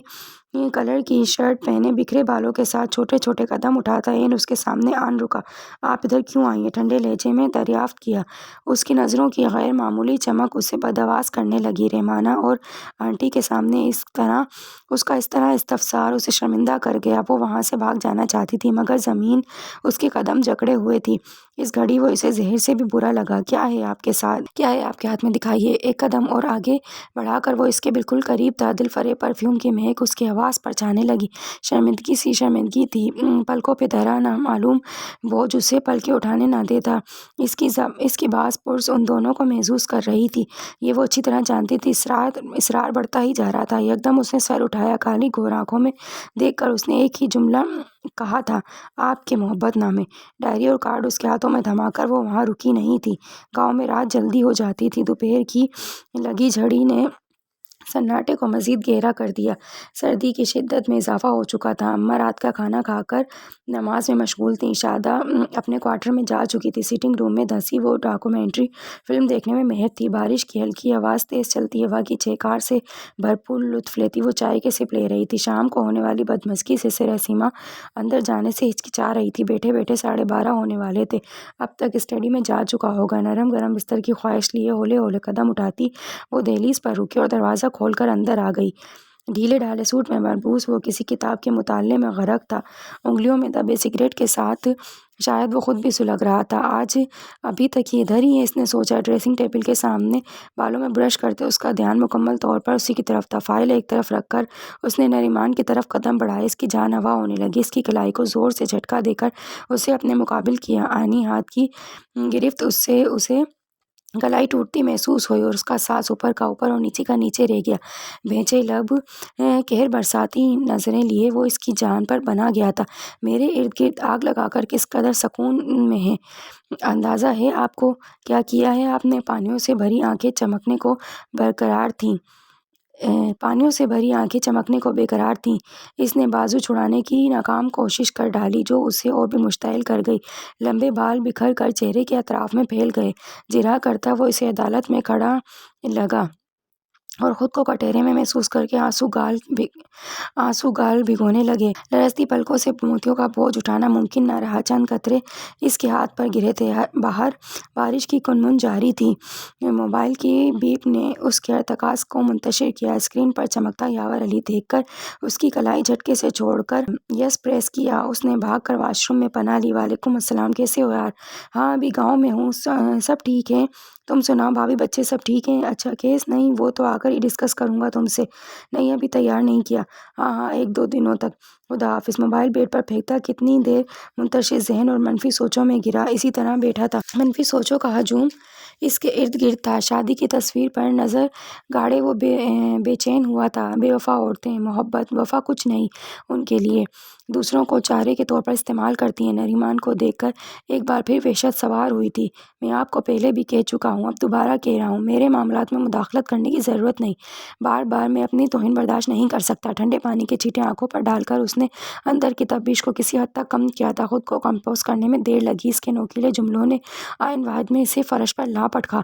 کلر کی شرٹ پہنے، بکھرے بالوں کے ساتھ چھوٹے چھوٹے قدم اٹھاتا عین اس کے سامنے آن رکا۔ آپ ادھر کیوں آئی ہیں؟ ٹھنڈے لہجے میں دریافت کیا۔ اس کی نظروں کی غیر معمولی چمک اسے بدحواس کرنے لگی۔ رحمانہ اور آنٹی کے سامنے اس کا اس طرح استفسار اسے شرمندہ کر گیا۔ وہ وہاں سے بھاگ جانا چاہتی تھی، مگر زمین اس کے قدم جکڑے ہوئے تھی۔ اس گھڑی وہ اسے زہر سے بھی برا لگا۔ کیا ہے آپ کے ہاتھ میں؟ دکھائیے۔ ایک قدم اور آگے بڑھا کر وہ اس کے بالکل قریب تھا۔ دل فریب پرفیوم کی مہک اس کے حواس پر چھانے لگی۔ شرمندگی تھی، پلکوں پہ دھرا نامعلوم بوجھ اسے پلکیں اٹھانے نہ دیتا۔ اس کی باز پرس ان دونوں کو محظوظ کر رہی تھی، یہ وہ اچھی طرح جانتی تھی۔ اصرار بڑھتا ہی جا رہا تھا۔ یکدم اس نے سر اٹھایا۔ کالی گھور آنکھوں میں دیکھ کر اس نے ایک ہی جملہ کہا تھا، آپ کے محبت نامے۔ ڈائری اور کارڈ اس کے ہاتھوں میں تھما کر وہ وہاں رکی نہیں تھی۔ گاؤں میں رات جلدی ہو جاتی تھی۔ دوپہر کی لگی جھڑی نے سناٹے کو مزید گہرا کر دیا۔ سردی کی شدت میں اضافہ ہو چکا تھا۔ اماں رات کا کھانا کھا کر نماز میں مشغول تھیں۔ شادہ اپنے کوارٹر میں جا چکی تھی۔ سٹنگ روم میں دھسی وہ ڈاکومنٹری فلم دیکھنے میں مہر تھی۔ بارش کی ہلکی آواز، تیز چلتی ہوا کی چھینکار سے بھرپور لطف لیتی وہ چائے کے سپ لے رہی تھی۔ شام کو ہونے والی بدمزگی سے سراسیمہ اندر جانے سے ہچکچا رہی تھی۔ بیٹھے بیٹھے 12:30 ہونے والے تھے۔ اب تک اسٹڈی میں جا چکا ہوگا۔ نرم گرم بستر کی خواہش لیے ہولے ہولے قدم اٹھاتی وہ دہلیز پر رکی اور دروازہ کھول کر اندر آ گئی۔ ڈھیلے ڈھالے سوٹ میں مربوس وہ کسی کتاب کے مطالعے میں غرق تھا، انگلیوں میں دبے سگریٹ کے ساتھ۔ شاید وہ خود بھی سلگ رہا تھا۔ آج ابھی تک یہ ادھر ہی ہے، اس نے سوچا۔ ڈریسنگ ٹیبل کے سامنے بالوں میں برش کرتے اس کا دھیان مکمل طور پر اسی کی طرف تھا۔ فائل ایک طرف رکھ کر اس نے نریمان کی طرف قدم بڑھائے۔ اس کی جان ہوا ہونے لگی۔ اس کی کلائی کو زور سے جھٹکا دے کر اسے اپنے مقابل کیا۔ آئینی ہاتھ کی گرفت اسے کلائی ٹوٹتی محسوس ہوئی اور اس کا سانس اوپر کا اوپر اور نیچے کا نیچے رہ گیا۔ بھینچے لب، قہر برساتی نظریں لیے وہ اس کی جان پر بنا گیا تھا۔ میرے ارد گرد آگ لگا کر کس قدر سکون میں ہے، اندازہ ہے آپ کو؟ کیا کیا ہے آپ نے؟ پانیوں سے بھری آنکھیں چمکنے کو بےقرار تھیں۔ اس نے بازو چھڑانے کی ناکام کوشش کر ڈالی، جو اسے اور بھی مشتعل کر گئی۔ لمبے بال بکھر کر چہرے کے اطراف میں پھیل گئے۔ جرح کرتا وہ اسے عدالت میں کھڑا لگا اور خود کو کٹہرے میں محسوس کر کے آنسو گال بھگونے لگے۔ لرزتی پلکوں سے موتیوں کا بوجھ اٹھانا ممکن نہ رہا۔ چند قطرے اس کے ہاتھ پر گرے تھے۔ باہر بارش کی کنمن جاری تھی۔ موبائل کی بیپ نے اس کے ارتکاز کو منتشر کیا۔ اسکرین پر چمکتا یاور علی دیکھ کر اس کی کلائی جھٹکے سے چھوڑ کر یس پریس کیا۔ اس نے بھاگ کر واش روم میں پناہ لی۔ وعلیکم السلام، کیسے ہو یار؟ ہاں ابھی گاؤں میں ہوں، سب ٹھیک ہے؟ تم سناؤ بھابھی، بچے سب ٹھیک ہیں؟ اچھا کیس؟ نہیں وہ تو آ کر ہی ڈسکس کروں گا تم سے۔ نہیں ابھی تیار نہیں کیا۔ ہاں 1-2 دنوں تک۔ خدا حافظ۔ موبائل بیڈ پر پھینکتا کتنی دیر منتشر ذہن اور منفی سوچوں میں گرا اسی طرح بیٹھا تھا۔ منفی سوچوں کا ہجوم اس کے ارد گرد تھا۔ شادی کی تصویر پر نظر گاڑے وہ بے چین ہوا تھا۔ بے وفا عورتیں محبت وفا کچھ نہیں ان کے لیے، دوسروں کو چارے کے طور پر استعمال کرتی ہیں۔ نریمان کو دیکھ کر ایک بار پھر وحشت سوار ہوئی تھی۔ میں آپ کو پہلے بھی کہہ چکا ہوں، اب دوبارہ کہہ رہا ہوں، میرے معاملات میں مداخلت کرنے کی ضرورت نہیں۔ بار بار میں اپنی توہین برداشت نہیں کر سکتا۔ ٹھنڈے پانی کے چھینٹے آنکھوں پر ڈال کر اس نے اندر کی تپش کو کسی حد تک کم کیا تھا۔ خود کو کمپوز کرنے میں دیر لگی۔ اس کے نوکیلے جملوں نے آئن واحد میں اسے فرش پر لا پٹکا۔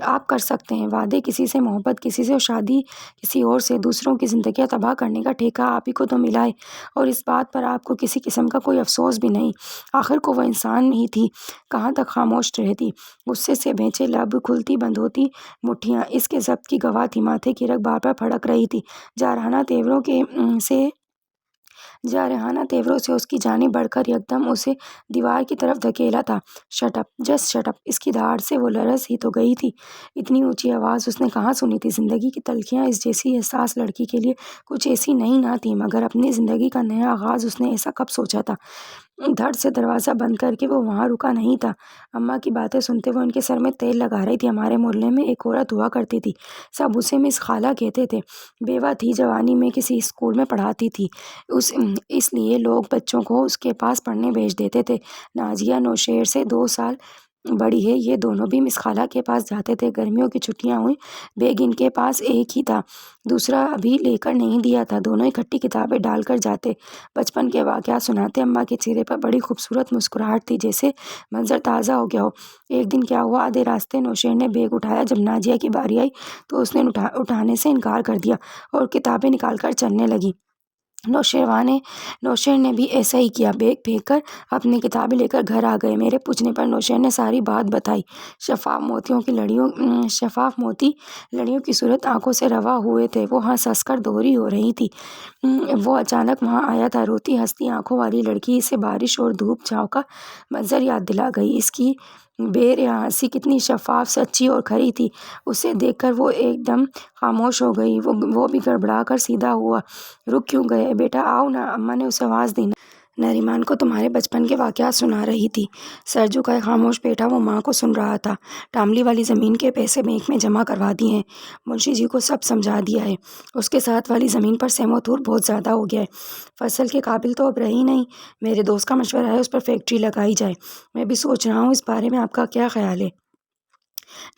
آپ کر سکتے ہیں وعدے، کسی سے محبت، کسی سے شادی کسی اور سے، دوسروں کی زندگیاں تباہ کرنے کا ٹھیکہ آپ ہی کو تو ملا ہے، اور اس بات پر آپ کو کسی قسم کا کوئی افسوس بھی نہیں۔ آخر کو وہ انسان ہی تھی، کہاں تک خاموش رہتی؟ غصے سے بھینچے لب، کھلتی بند ہوتی مٹھیاں اس کے ضبط کی گواہ تھی۔ ماتھے کی رگ بار بار پھڑک رہی تھی۔ جارحانہ تیوروں سے اس کی جانب بڑھ کر یکدم اسے دیوار کی طرف دھکیلا تھا۔ Shut up, just shut up. اس کی دھاڑ سے وہ لرز ہی تو گئی تھی۔ اتنی اونچی آواز اس نے کہاں سنی تھی؟ زندگی کی تلخیاں اس جیسی حساس لڑکی کے لیے کچھ ایسی نئی نہ تھیں، مگر اپنی زندگی کا نیا آغاز اس نے ایسا کب سوچا تھا؟ دھڑ سے دروازہ بند کر کے وہ وہاں رکا نہیں تھا۔ اماں کی باتیں سنتے وہ ان کے سر میں تیل لگا رہی تھی۔ ہمارے محلے میں ایک عورت ہوا کرتی تھی، سب اسے مس خالہ کہتے تھے۔ بیوہ تھی، جوانی میں کسی اسکول میں پڑھاتی تھی، اس لیے لوگ بچوں کو اس کے پاس پڑھنے بھیج دیتے تھے۔ نازیہ نوشہر سے 2 سال بڑی ہے، یہ دونوں بھی مس خالہ کے پاس جاتے تھے۔ گرمیوں کی چھٹیاں ہوئیں، بیگ ان کے پاس ایک ہی تھا، دوسرا ابھی لے کر نہیں دیا تھا۔ دونوں اکٹھی کتابیں ڈال کر جاتے، بچپن کے واقعات سناتے۔ اماں کے چہرے پر بڑی خوبصورت مسکراہٹ تھی، جیسے منظر تازہ ہو گیا ہو۔ ایک دن کیا ہوا، آدھے راستے نوشہر نے بیگ اٹھایا۔ جب نازیہ کی باری آئی تو اس نے اٹھانے سے انکار کر دیا اور کتابیں نکال کر چلنے لگی۔ نوشہر نے بھی ایسا ہی کیا، بیگ پھینک کر اپنی کتابیں لے کر گھر آ گئے۔ میرے پوچھنے پر نوشہر نے ساری بات بتائی۔ شفاف موتی لڑیوں کی صورت آنکھوں سے رواں ہوئے تھے، وہ ہنس ہنس کر دوہری ہو رہی تھی۔ وہ اچانک وہاں آیا تھا، روتی ہنستی آنکھوں والی لڑکی۔ اسے بارش اور دھوپ چھاؤں کا منظر یاد دلا گئی۔ اس کی بے ریا ہنسی کتنی شفاف، سچی اور کھری تھی۔ اسے دیکھ کر وہ ایک دم خاموش ہو گئی۔ وہ بھی گڑبڑا کر سیدھا ہوا۔ رک کیوں گئے؟ بیٹا آؤ نا، اماں نے اسے آواز دی۔ نریمان کو تمہارے بچپن کے واقعات سنا رہی تھی۔ سر جھکائے خاموش بیٹھا وہ ماں کو سن رہا تھا۔ ٹاملی والی زمین کے پیسے بینک میں جمع کروا دیے ہیں، منشی جی کو سب سمجھا دیا ہے۔ اس کے ساتھ والی زمین پر سیم و تور بہت زیادہ ہو گیا ہے، فصل کے قابل تو اب رہی نہیں۔ میرے دوست کا مشورہ ہے اس پر فیکٹری لگائی جائے۔ میں بھی سوچ رہا ہوں، اس بارے میں آپ کا کیا خیال ہے؟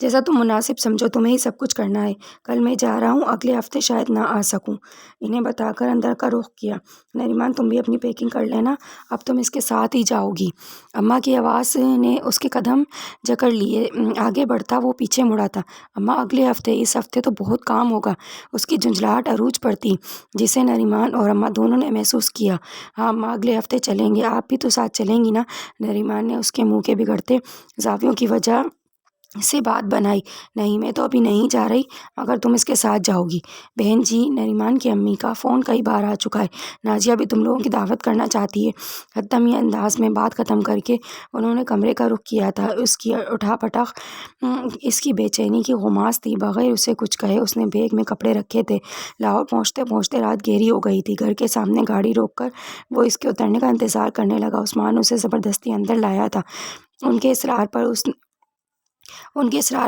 جیسا تم مناسب سمجھو، تمہیں ہی سب کچھ کرنا ہے۔ کل میں جا رہا ہوں، اگلے ہفتے شاید نہ آ سکوں۔ انہیں بتا کر اندر کا رخ کیا۔ نریمان تم بھی اپنی پیکنگ کر لینا، اب تم اس کے ساتھ ہی جاؤ گی۔ اماں کی آواز نے اس کے قدم جکڑ لیے۔ آگے بڑھتا وہ پیچھے مڑا تھا۔ اماں اگلے ہفتے؟ اس ہفتے تو بہت کام ہوگا۔ اس کی جھنجھلاہٹ عروج پر تھی، جسے نریمان اور اماں دونوں نے محسوس کیا۔ ہاں اماں، اگلے ہفتے چلیں گے، آپ بھی تو ساتھ چلیں گی نا؟ نریمان نے اس کے منہ کے بگڑتے زاویوں کی وجہ سے بات بنائی۔ نہیں، میں تو ابھی نہیں جا رہی، مگر تم اس کے ساتھ جاؤ گی۔ بہن جی، نریمان کی امی کا فون کئی بار آ چکا ہے، نازیہ بھی تم لوگوں کی دعوت کرنا چاہتی ہے۔ حتمی انداز میں بات ختم کر کے انہوں نے کمرے کا رخ کیا تھا۔ اس کی اٹھا پٹک اس کی بے چینی کی غماز تھی۔ بغیر اسے کچھ کہے اس نے بیگ میں کپڑے رکھے تھے۔ لاہور پہنچتے پہنچتے رات گہری ہو گئی تھی۔ گھر کے سامنے گاڑی روک کر وہ اس کے اترنے کا انتظار کرنے لگا۔ عثمان اسے زبردستی اندر لایا تھا۔ ان کے اصرار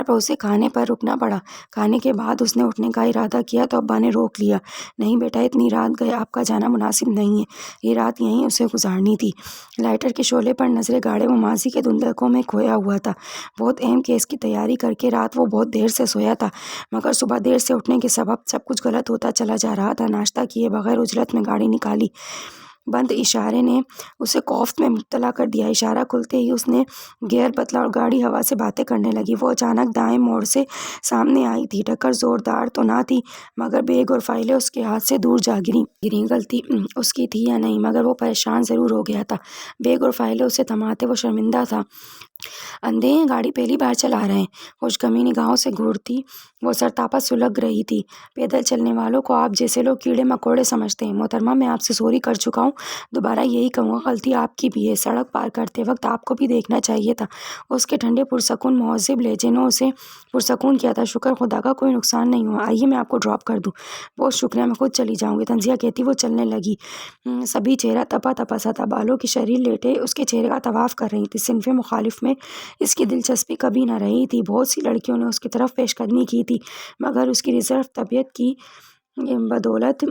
پر اسے کھانے پر رکنا پڑا۔ کھانے کے بعد اس نے اٹھنے کا ارادہ کیا تو ابا نے روک لیا۔ نہیں بیٹا، اتنی رات گئے آپ کا جانا مناسب نہیں ہے، یہ رات یہیں اسے گزارنی تھی۔ لائٹر کے شعلے پر نظریں گاڑے وہ ماضی کے دھندلکوں میں کھویا ہوا تھا۔ بہت اہم کیس کی تیاری کر کے رات وہ بہت دیر سے سویا تھا، مگر صبح دیر سے اٹھنے کے سبب سب کچھ غلط ہوتا چلا جا رہا تھا۔ ناشتہ کیے بغیر عجلت میں گاڑی نکالی۔ بند اشارے نے اسے کوفت میں مبتلا کر دیا۔ اشارہ کھلتے ہی اس نے گیئر بدلا اور گاڑی ہوا سے باتیں کرنے لگی۔ وہ اچانک دائیں موڑ سے سامنے آئی تھی۔ ٹکر زوردار تو نہ تھی، مگر بیگ اور فائلیں اس کے ہاتھ سے دور جا گریں۔ غلطی اس کی تھی یا نہیں، مگر وہ پریشان ضرور ہو گیا تھا۔ بیگ اور فائلیں اسے تھماتے وہ شرمندہ تھا۔ اندھے ہیں، گاڑی پہلی بار چلا رہے ہیں۔ خوشگمی نگاہوں سے گھورتی وہ سرتاپا سلگ رہی تھی۔ پیدل چلنے والوں کو آپ جیسے لوگ کیڑے مکوڑے سمجھتے ہیں۔ محترمہ، میں آپ سے سوری کر چکا ہوں، دوبارہ یہی کہوں گا، غلطی آپ کی بھی ہے۔ سڑک پار کرتے وقت آپ کو بھی دیکھنا چاہیے تھا۔ اس کے ٹھنڈے پرسکون مہذب لہجے نے اسے پرسکون کیا تھا۔ شکر خدا کا کوئی نقصان نہیں ہوا۔ آئیے میں آپ کو ڈراپ کر دوں۔ بہت شکریہ، میں خود چلی جاؤں گی، تنزیہ کہتی وہ چلنے لگی۔ سبھی چہرہ تپا تپا سا تھا۔ بالوں کی شریر لیٹے اس کے چہرے کا طواف کر رہی تھی۔ صنف مخالف میں اس کی دلچسپی کبھی نہ رہی تھی۔ بہت سی لڑکیوں نے اس کی طرف پیش قدمی کی تھی، مگر اس کی ریزرو طبیعت کی بدولت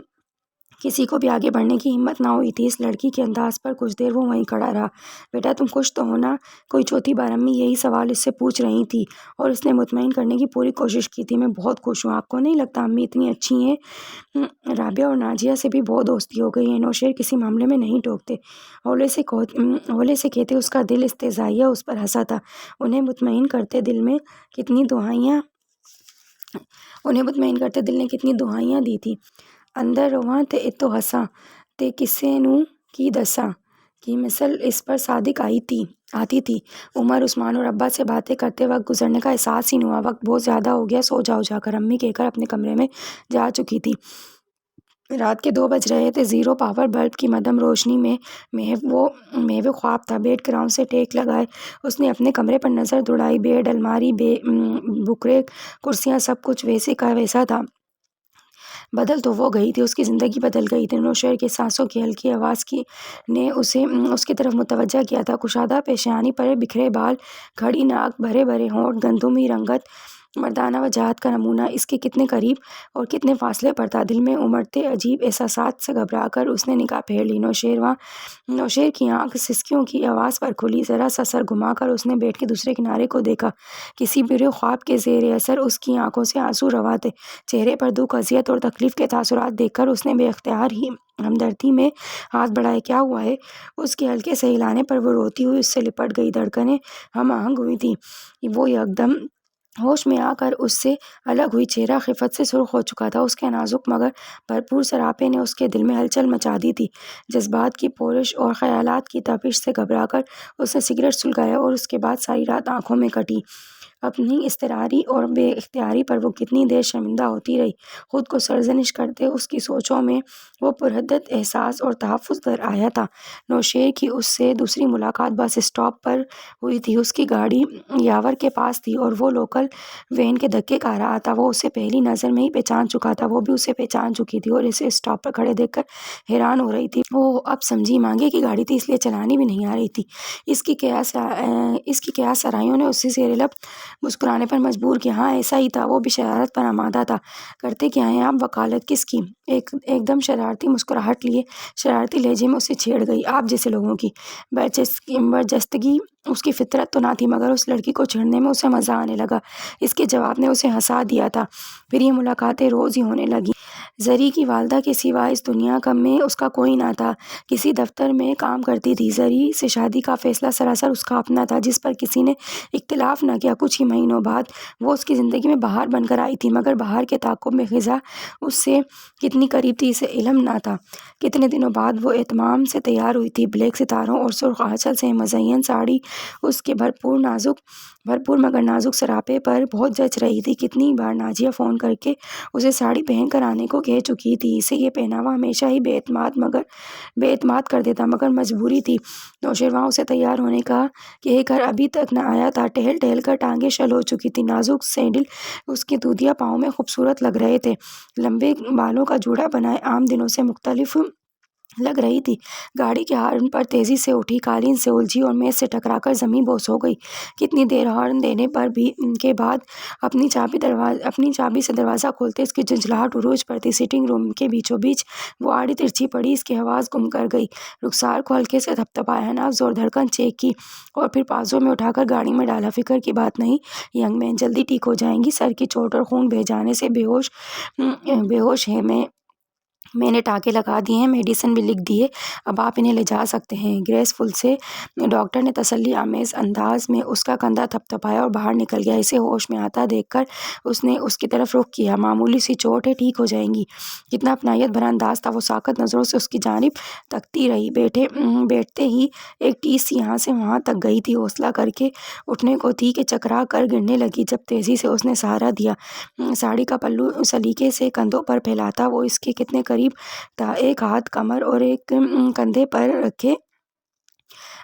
کسی کو بھی آگے بڑھنے کی ہمت نہ ہوئی تھی۔ اس لڑکی کے انداز پر کچھ دیر وہ وہیں کھڑا رہا۔ بیٹا، تم خوش تو ہو نا؟ کوئی چوتھی بار امی یہی سوال اس سے پوچھ رہی تھی اور اس نے مطمئن کرنے کی پوری کوشش کی تھی۔ میں بہت خوش ہوں۔ آپ کو نہیں لگتا امی اتنی اچھی ہیں؟ رابعہ اور نازیہ سے بھی بہت دوستی ہو گئی ہے۔ نوشیر کسی معاملے میں نہیں ٹوکتے، ہولے سے کہتے اس کا دل استہزائیہ اس پر ہنسا تھا۔ انہیں مطمئن کرتے دل نے کتنی دہائیاں دی تھی۔ اندر رواں تے اتو ہساں تے کسے نوں کی دساں کی مثل اس پر صادق آتی تھی۔ عمر عثمان اور ابا سے باتیں کرتے وقت گزرنے کا احساس ہی نہیں ہوا۔ وقت بہت زیادہ ہو گیا، سو جاؤ جا کر، امی کہہ کر اپنے کمرے میں جا چکی تھی۔ رات کے 2 بج رہے تھے۔ زیرو پاور بلب کی مدھم روشنی میں محو خواب تھا۔ بیڈ گراؤنڈ سے ٹیک لگائے اس نے اپنے کمرے پر نظر دوڑائی۔ بیڈ، الماری، بکرے، کرسیاں، سب کچھ ویسے کا ویسا تھا۔ بدل تو وہ گئی تھی، اس کی زندگی بدل گئی تھی۔ نوشیر کی سانسوں کی ہلکی آواز نے اسے اس کی طرف متوجہ کیا تھا۔ کشادہ پیشانی پر بکھرے بال، کھڑی ناک، بھرے بھرے ہونٹ، گندمی رنگت، مردانہ وجاہت کا نمونہ اس کے کتنے قریب اور کتنے فاصلے پر تھا۔ دل میں امڑتے عجیب احساسات سے گھبرا کر اس نے نگاہ پھیر لی۔ نوشیر کی آنکھ سسکیوں کی آواز پر کھلی۔ ذرا سا سر گھما کر اس نے بیڈ کے دوسرے کنارے کو دیکھا۔ کسی برے خواب کے زیر اثر اس کی آنکھوں سے آنسو روا تھے۔ چہرے پر دکھ، اذیت اور تکلیف کے تاثرات دیکھ کر اس نے بے اختیار ہی ہمدردی میں ہاتھ بڑھائے۔ کیا ہوا ہے؟ اس کے ہلکے سے ہلانے پر وہ روتی ہوئی اس سے لپٹ گئی۔ دھڑکنیں ہم آہنگ ہوئی تھیں۔ وہ یکدم ہوش میں آ کر اس سے الگ ہوئی۔ چہرہ خفت سے سرخ ہو چکا تھا۔ اس کے نازک مگر بھرپور سراپے نے اس کے دل میں ہلچل مچا دی تھی۔ جذبات کی پورش اور خیالات کی تپش سے گھبرا کر اس نے سگریٹ سلگایا اور اس کے بعد ساری رات آنکھوں میں کٹی۔ اپنی اضطراری اور بے اختیاری پر وہ کتنی دیر شرمندہ ہوتی رہی۔ خود کو سرزنش کرتے اس کی سوچوں میں وہ پرحدت احساس اور تحفظ در آیا تھا۔ نوشیر کی اس سے دوسری ملاقات بس اسٹاپ پر ہوئی تھی۔ اس کی گاڑی یاور کے پاس تھی اور وہ لوکل وین کے دھکے کھا رہا تھا۔ وہ اسے پہلی نظر میں ہی پہچان چکا تھا۔ وہ بھی اسے پہچان چکی تھی اور اسے اسٹاپ پر کھڑے دیکھ کر حیران ہو رہی تھی۔ اوہ، اب سمجھی، مانگے کی گاڑی تھی، اس لیے چلانی بھی نہیں آ رہی تھی۔ اس کی کیا سرائیوں نے اسے زیر لب مسکرانے پر مجبور کیا۔ ہاں، ایسا ہی تھا۔ وہ بھی شرارت پر آمادہ تھا۔ کرتے کیا ہیں آپ؟ وکالت کس کی؟ ایک دم شرارتی مسکراہٹ لیے شرارتی لہجے میں اسے چھیڑ گئی۔ آپ جیسے لوگوں کی برجستگی اس کی فطرت تو نہ تھی، مگر اس لڑکی کو چھیڑنے میں اسے مزہ آنے لگا۔ اس کے جواب نے اسے ہنسا دیا تھا۔ پھر یہ ملاقاتیں روز ہی ہونے لگیں۔ زری کی والدہ کے سوا اس دنیا میں اس کا کوئی نہ تھا۔ کسی دفتر میں کام کرتی تھی۔ زری سے شادی کا فیصلہ سراسر اس کا اپنا تھا، جس پر کسی نے اختلاف نہ کیا۔ کچھ ہی مہینوں بعد وہ اس کی زندگی میں بہار بن کر آئی تھی، مگر بہار کے تعاقب میں خزاں اس سے کتنی قریب تھی اسے علم نہ تھا۔ کتنے دنوں بعد وہ اہتمام سے تیار ہوئی تھی۔ بلیک ستاروں اور سرخ آنچل سے مزین ساڑی اس کے بھرپور مگر نازک سراپے پر بہت جچ رہی تھی۔ کتنی بار نازیہ فون کر کے اسے ساڑی پہن کر آنے کو کہہ چکی تھی۔ اسے یہ پہناوا ہمیشہ ہی بے اعتماد کر دیتا، مگر مجبوری تھی۔ نوشیروان اسے تیار ہونے کا کہہ کر ابھی تک نہ آیا تھا۔ ٹہل ٹہل کر ٹانگیں شل ہو چکی تھی۔ نازک سینڈل اس کے دودھیا پاؤں میں خوبصورت لگ رہے تھے۔ لمبے بالوں کا جوڑا بنائے عام دنوں سے مختلف لگ رہی تھی۔ گاڑی کے ہارن پر تیزی سے اٹھی، قالین سے الجھی اور میز سے ٹکرا کر زمیں بوس ہو گئی۔ کتنی دیر ہارن دینے کے بعد اپنی چابی سے دروازہ کھولتے اس کی جھنجھلاہٹ عروج پر تھی۔ سٹنگ روم کے بیچوں بیچ وہ آڑی ترچھی پڑی، اس کی آواز گم کر گئی۔ رخسار کو ہلکے سے تھپتھپایا، نبض اور دھڑکن چیک کی اور پھر بازو میں اٹھا کر گاڑی میں ڈالا۔ فکر کی بات نہیں ینگ مین، جلدی ٹھیک ہو جائیں گی۔ سر کی چوٹ اور خون بہہ جانے سے بے ہوش ہے میں میں نے ٹانکے لگا دیے ہیں، میڈیسن بھی لکھ دیے، اب آپ انہیں لے جا سکتے ہیں۔ گریس فل سے ڈاکٹر نے تسلی آمیز انداز میں اس کا کندھا تھپتھپایا اور باہر نکل گیا۔ اسے ہوش میں آتا دیکھ کر اس نے اس کی طرف رخ کیا۔ معمولی سی چوٹ ہے، ٹھیک ہو جائیں گی۔ کتنا اپنائیت بھرا انداز تھا، وہ ساکت نظروں سے اس کی جانب تکتی رہی۔ بیٹھتے ہی ایک ٹیس سی یہاں سے وہاں تک گئی تھی، حوصلہ کر کے اٹھنے کو تھی کہ چکرا کر گرنے لگی۔ جب تیزی سے اس نے سہارا دیا، ساڑی کا پلو سلیقے سے کندھوں پر پھیلاتا وہ اس کے کتنے قریب تھا، ایک ہاتھ کمر اور ایک کندھے پر رکھے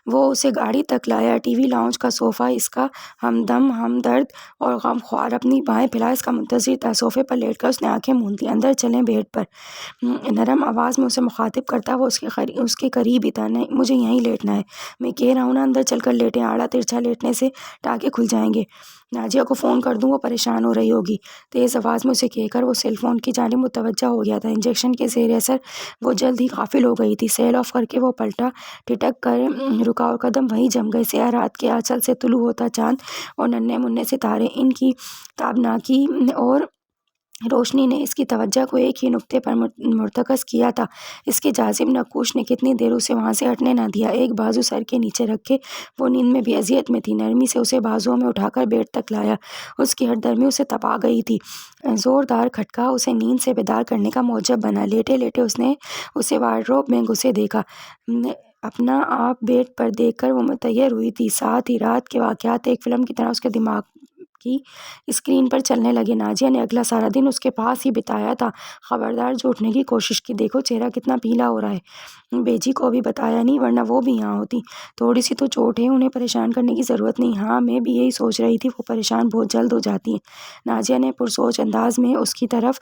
وہ اسے گاڑی تک لایا۔ ٹی وی لاؤنج کا صوفہ اس کا ہمدم، ہمدرد اور غم خوار، اپنی بائیں پھیلائے اس کا منتظر تھا۔ صوفے پر لیٹ کر اس نے آنکھیں موندیں۔ اندر چلیں بیڈ پر، نرم آواز میں اسے مخاطب کرتا وہ اس کے قریب ہی تھا۔ نہیں، مجھے یہیں لیٹنا ہے، میں کہہ رہا ہوں نا، اندر چل کر لیٹیں، آڑا ترچھا لیٹنے سے ٹانکے کھل جائیں گے۔ نازیہ کو فون کر دوں، وہ پریشان ہو رہی ہوگی، تیز آواز میں اسے کہہ کر وہ سیل فون کی جانب متوجہ ہو گیا تھا۔ انجیکشن کے زیر اثر وہ جلد ہی غافل ہو گئی تھی۔ سیل آف کر کے وہ پلٹا، ٹھٹک کر رکا اور قدم وہیں جم گئے۔ سیاہ رات کے آنچل سے طلوع ہوتا چاند اور ننھے منھے ستارے، ان کی تابناکی اور روشنی نے اس کی توجہ کو ایک ہی نقطے پر مرتکز کیا تھا۔ اس کے جاذب نقوش نے کتنی دیر اسے وہاں سے ہٹنے نہ دیا۔ ایک بازو سر کے نیچے رکھے وہ نیند میں بھی اذیت میں تھی، نرمی سے اسے بازوؤں میں اٹھا کر بیڈ تک لایا۔ اس کی ہٹ درمی اسے تپا گئی تھی۔ زوردار کھٹکا اسے نیند سے بیدار کرنے کا موجب بنا۔ لیٹے لیٹے اس نے اسے وارڈروب میں گھسے دیکھا۔ اپنا آپ بیڈ پر دیکھ کر وہ متحیر ہوئی تھی۔ ساتھ ہی رات کے واقعات ایک فلم کی طرح اس کے دماغ کی اسکرین پر چلنے لگے۔ نازیہ نے اگلا سارا دن اس کے پاس ہی بتایا تھا۔ خبردار جھوٹنے کی کوشش کی، دیکھو چہرہ کتنا پیلا ہو رہا ہے۔ بیجی کو بھی بتایا نہیں، ورنہ وہ بھی یہاں ہوتی۔ تھوڑی سی تو چوٹ ہے، انہیں پریشان کرنے کی ضرورت نہیں۔ ہاں، میں بھی یہی سوچ رہی تھی، وہ پریشان بہت جلد ہو جاتی ہیں۔ نازیہ نے پرسوچ انداز میں اس کی طرف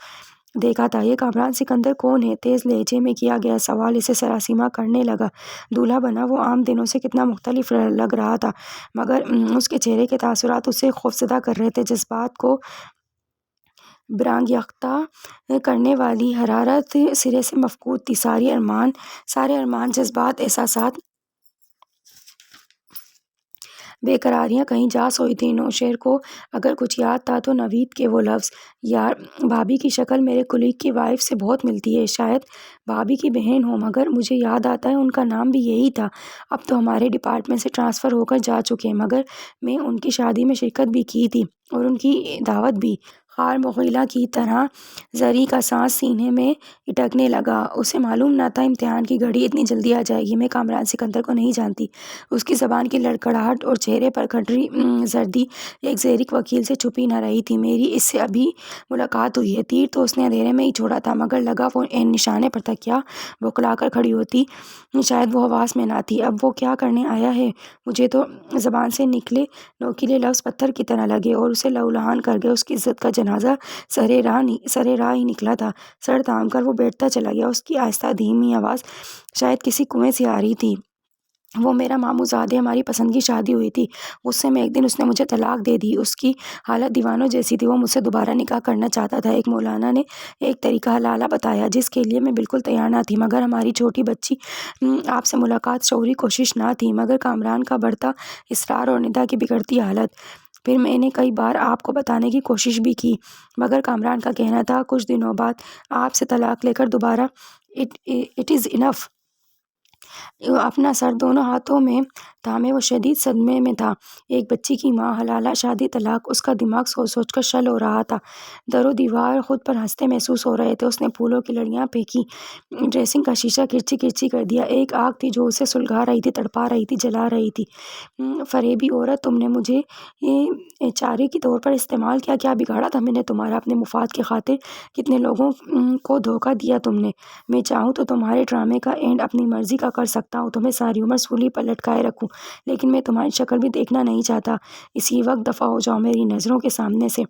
دیکھا تھا۔ یہ کامران سکندر کون ہے؟ تیز لہجے میں کیا گیا سوال اسے سراسیمہ کرنے لگا۔ دولہا بنا وہ عام دنوں سے کتنا مختلف لگ رہا تھا، مگر اس کے چہرے کے تاثرات اسے خوفزدہ کر رہے تھے۔ جذبات کو برانگیختہ کرنے والی حرارت سرے سے مفقود تھی۔ سارے ارمان، جذبات، احساسات بے قراریاں کہیں جا سوئی تھیں۔ نوشیر کو اگر کچھ یاد تھا تو نوید کے وہ لفظ، یار بھابی کی شکل میرے کلیگ کی وائف سے بہت ملتی ہے، شاید بھابی کی بہن ہو، مگر مجھے یاد آتا ہے ان کا نام بھی یہی تھا۔ اب تو ہمارے ڈپارٹمنٹ سے ٹرانسفر ہو کر جا چکے ہیں، مگر میں ان کی شادی میں شرکت بھی کی تھی اور ان کی دعوت بھی۔ خار مغیلہ کی طرح زری کا سانس سینے میں اٹکنے لگا۔ اسے معلوم نہ تھا امتحان کی گھڑی اتنی جلدی آ جائے گی۔ میں کامران سکندر کو نہیں جانتی۔ اس کی زبان کی لڑکھڑاہٹ اور چہرے پر کھٹری زردی ایک زیرک وکیل سے چھپی نہ رہی تھی۔ میری اس سے ابھی ملاقات ہوئی ہے۔ تیر تو اس نے اندھیرے میں ہی چھوڑا تھا، مگر لگا وہ عین نشانے پر تھا۔ کیا بوکھلا کر کھڑی ہوتی، شاید وہ حواس میں نہ تھی۔ اب وہ کیا کرنے آیا ہے؟ مجھے تو زبان سے نکلے نوکیلے لفظ پتھر کی طرح لگے اور اسے لہولہان کر گئے۔ اس کی عزت کا جنازہ سرے راہ ہی نکلا تھا۔ سر تھام کر وہ بیٹھتا چلا گیا۔ اس کی آہستہ دھیمی آواز شاید کسی کنویں سے آ رہی تھی۔ وہ میرا ماموں زادے، ہماری پسند کی شادی ہوئی تھی، غصے میں ایک دن اس نے مجھے طلاق دے دی۔ اس کی حالت دیوانوں جیسی تھی، وہ مجھ سے دوبارہ نکاح کرنا چاہتا تھا۔ ایک مولانا نے ایک طریقہ حلالہ بتایا جس کے لیے میں بالکل تیار نہ تھی، مگر ہماری چھوٹی بچی آپ سے ملاقات شعوری کوشش نہ تھی، مگر کامران کا بڑھتا اصرار اور ندا کی بگڑتی حالت۔ پھر میں نے کئی بار آپ کو بتانے کی کوشش بھی کی، مگر کامران کا کہنا تھا کچھ دنوں بعد آپ سے طلاق لے کر دوبارہ اٹ از انف۔ اپنا سر دونوں ہاتھوں میں تھامے وہ شدید صدمے میں تھا۔ ایک بچی کی ماں، حلالہ شادی، طلاق، اس کا دماغ سوچ سوچ کر شل ہو رہا تھا۔ در و دیوار خود پر ہنستے محسوس ہو رہے تھے۔ اس نے پھولوں کی لڑیاں پھینکی، ڈریسنگ کا شیشہ کرچی کرچی کر دیا۔ ایک آگ تھی جو اسے سلگا رہی تھی، تڑپا رہی تھی، جلا رہی تھی۔ فریبی عورت، تم نے مجھے چارے کے طور پر استعمال کیا۔ کیا بگاڑا تھا میں نے تمہارا؟ اپنے مفاد کی خاطر کتنے لوگوں کو دھوکہ دیا تم نے۔ میں چاہوں تو تمہارے ڈرامے کا اینڈ اپنی مرضی کا کر سکتا ہوں، تمہیں ساری عمر سولی پر لٹکائے رکھوں، لیکن میں تمہاری شکل بھی دیکھنا نہیں چاہتا۔ اسی وقت دفع ہو جاؤ میری نظروں کے سامنے سے۔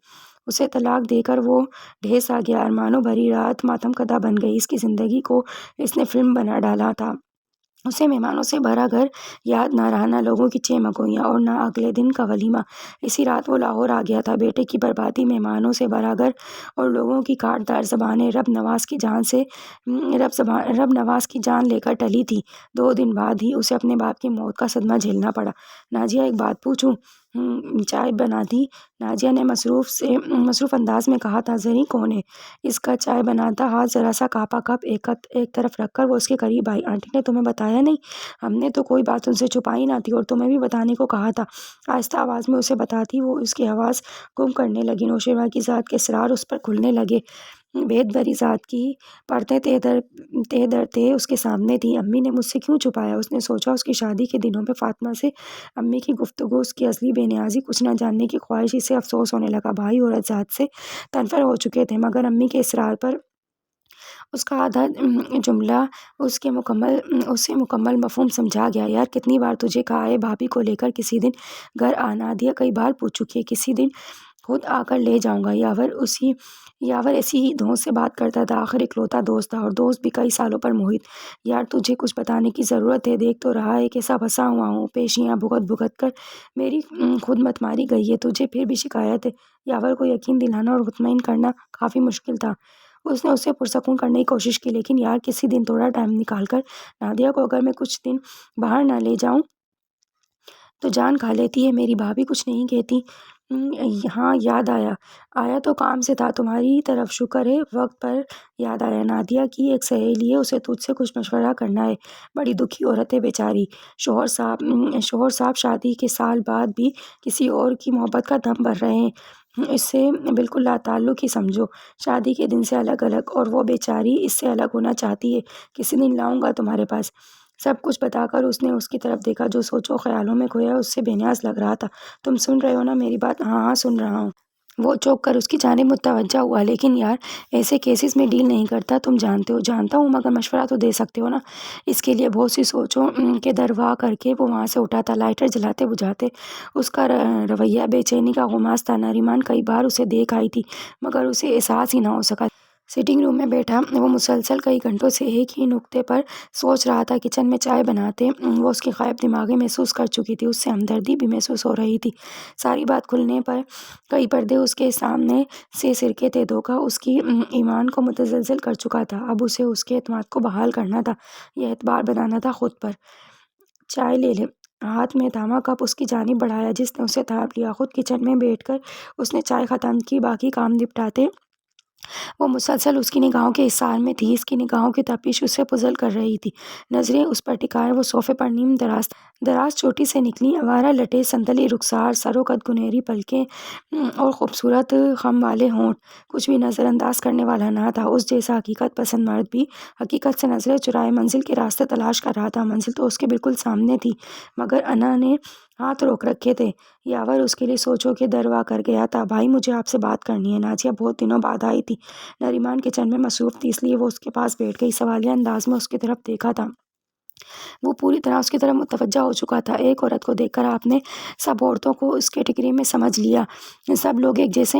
اسے طلاق دے کر وہ ڈھیس آ گیا۔ ارمانوں بھری رات ماتم کدہ بن گئی۔ اس کی زندگی کو اس نے فلم بنا ڈالا تھا۔ اسے مہمانوں سے بھرا گھر یاد نہ رہا، نہ لوگوں کی چہمگوئیاں اور نہ اگلے دن کا ولیمہ۔ اسی رات وہ لاہور آ گیا تھا۔ بیٹے کی بربادی، مہمانوں سے بھرا گھر اور لوگوں کی کاٹ دار زبانیں رب نواز کی جان لے کر ٹلی تھی۔ 2 دن بعد ہی اسے اپنے باپ کی موت کا صدمہ جھیلنا پڑا۔ نازیہ، ایک بات پوچھوں؟ چائے بنا دی۔ نازیہ نے مصروف انداز میں کہا تھا، زریں کون ہے؟ اس کا چائے بناتا ہاتھ ذرا سا کانپا۔ کپ ایک طرف رکھ کر وہ اس کے قریب آئی۔ آنٹی نے تمہیں بتایا نہیں؟ ہم نے تو کوئی بات ان سے چھپائی نہ تھی، اور تمہیں بھی بتانے کو کہا تھا۔ آہستہ آواز میں اسے بتاتی وہ اس کی آواز گم کرنے لگی۔ نوشیروان کی ذات کے اسرار اس پر کھلنے لگے۔ بھید بھری ذات کی پرتیں تہ در تہ اس کے سامنے تھیں۔ امی نے مجھ سے کیوں چھپایا؟ اس نے سوچا۔ اس کی شادی کے دنوں میں فاطمہ سے امی کی گفتگو، اس کی اصلی بے نیازی، کچھ نہ جاننے کی خواہش، اسے افسوس ہونے لگا۔ بھائی عورت ذات سے تنفر ہو چکے تھے، مگر امی کے اصرار پر اس کا آدھا جملہ اسے مکمل مفہوم سمجھا گیا۔ یار کتنی بار تجھے کہا ہے بھابھی کو لے کر کسی دن گھر آنا؟ نادیہ کئی بار پوچھ چکی ہے۔ کسی دن خود آ کر لے جاؤں گا۔ یاور ایسی ہی دھون سے بات کرتا تھا۔ آخر اکلوتا دوست تھا، اور دوست بھی کئی سالوں پر محیط۔ یار تجھے کچھ بتانے کی ضرورت ہے، دیکھ تو رہا ہے کیسا پھنسا ہوا ہوں۔ پیشیاں بھگت کر میری خود مت ماری گئی ہے، تجھے پھر بھی شکایت ہے؟ یاور کو یقین دلانا اور مطمئن کرنا کافی مشکل تھا۔ اس نے اسے پرسکون کرنے کی کوشش کی، لیکن یار کسی دن تھوڑا ٹائم نکال کر نادیہ کو اگر میں کچھ دن باہر نہ لے جاؤں تو جان کھا لیتی ہے۔ میری بھابھی کچھ نہیں کہتی؟ ہاں یاد آیا تو کام سے تھا، تمہاری طرف شکر ہے وقت پر یاد آیا۔ نادیہ کی ایک سہیلی ہے، اسے تجھ سے کچھ مشورہ کرنا ہے۔ بڑی دکھی عورت ہے بیچاری۔ شوہر صاحب شادی کے سال بعد بھی کسی اور کی محبت کا دم بھر رہے ہیں۔ اس سے بالکل لا تعلق ہی سمجھو، شادی کے دن سے الگ، اور وہ بیچاری اس سے الگ ہونا چاہتی ہے۔ کسی دن لاؤں گا تمہارے پاس۔ سب کچھ بتا کر اس نے اس کی طرف دیکھا، جو سوچوں خیالوں میں کھویا اس سے بے نیاز لگ رہا تھا۔ تم سن رہے ہو نا میری بات؟ ہاں سن رہا ہوں۔ وہ چونک کر اس کی جانب متوجہ ہوا۔ لیکن یار ایسے کیسز میں ڈیل نہیں کرتا، تم جانتے ہو۔ جانتا ہوں، مگر مشورہ تو دے سکتے ہو نا؟ اس کے لیے بہت سی سوچوں کے دروا کر کے وہ وہاں سے اٹھا تھا۔ لائٹر جلاتے بجھاتے اس کا رویہ بے چینی کا غماز تھا۔ نریمان کئی بار اسے دیکھ آئی تھی، مگر اسے احساس ہی نہ ہو سکا۔ سٹنگ روم میں بیٹھا وہ مسلسل کئی گھنٹوں سے ایک ہی نکتے پر سوچ رہا تھا۔ کچن میں چائے بناتے وہ اس کی غائب دماغی محسوس کر چکی تھی، اس سے ہمدردی بھی محسوس ہو رہی تھی۔ ساری بات کھلنے پر کئی پردے اس کے سامنے سے سرکے تھے۔ دھوکہ اس کی ایمان کو متزلزل کر چکا تھا۔ اب اسے اس کے اعتماد کو بحال کرنا تھا، یہ اعتبار بنانا تھا خود پر۔ چائے لے لے۔ ہاتھ میں تھاما کپ اس کی جانب بڑھایا، جس نے اسے تھام لیا۔ خود کچن میں بیٹھ کر اس نے چائے ختم کی، باقی کام نپٹاتے وہ مسلسل اس کی نگاہوں کے حصار میں تھی۔ اس کی نگاہوں کی تپش اسے پزل کر رہی تھی۔ نظریں اس پر ٹکائے وہ صوفے پر نیم دراز چوٹی سے نکلی آوارہ لٹیں، سنتلی رخسار، سر و قد گنہری پلکیں اور خوبصورت خم والے ہونٹ، کچھ بھی نظر انداز کرنے والا نہ تھا۔ اس جیسا حقیقت پسند مرد بھی حقیقت سے نظریں چرائے منزل کے راستے تلاش کر رہا تھا۔ منزل تو اس کے بالکل سامنے تھی، مگر انا نے ہاتھ روک رکھے تھے۔ یاور اس کے لیے سوچوں کے دروا کر گیا تھا۔ بھائی مجھے آپ سے بات کرنی ہے۔ نازیہ بہت دنوں بعد آئی تھی۔ نریمان کچن میں مصروف تھی، اس لیے وہ اس کے پاس بیٹھ گئی۔ سوالیہ انداز میں اس کی طرف دیکھا تھا۔ وہ پوری طرح اس کی طرف متوجہ ہو چکا تھا۔ ایک عورت کو دیکھ کر آپ نے سب عورتوں کو اس کیٹیگری میں سمجھ لیا۔ سب لوگ ایک جیسے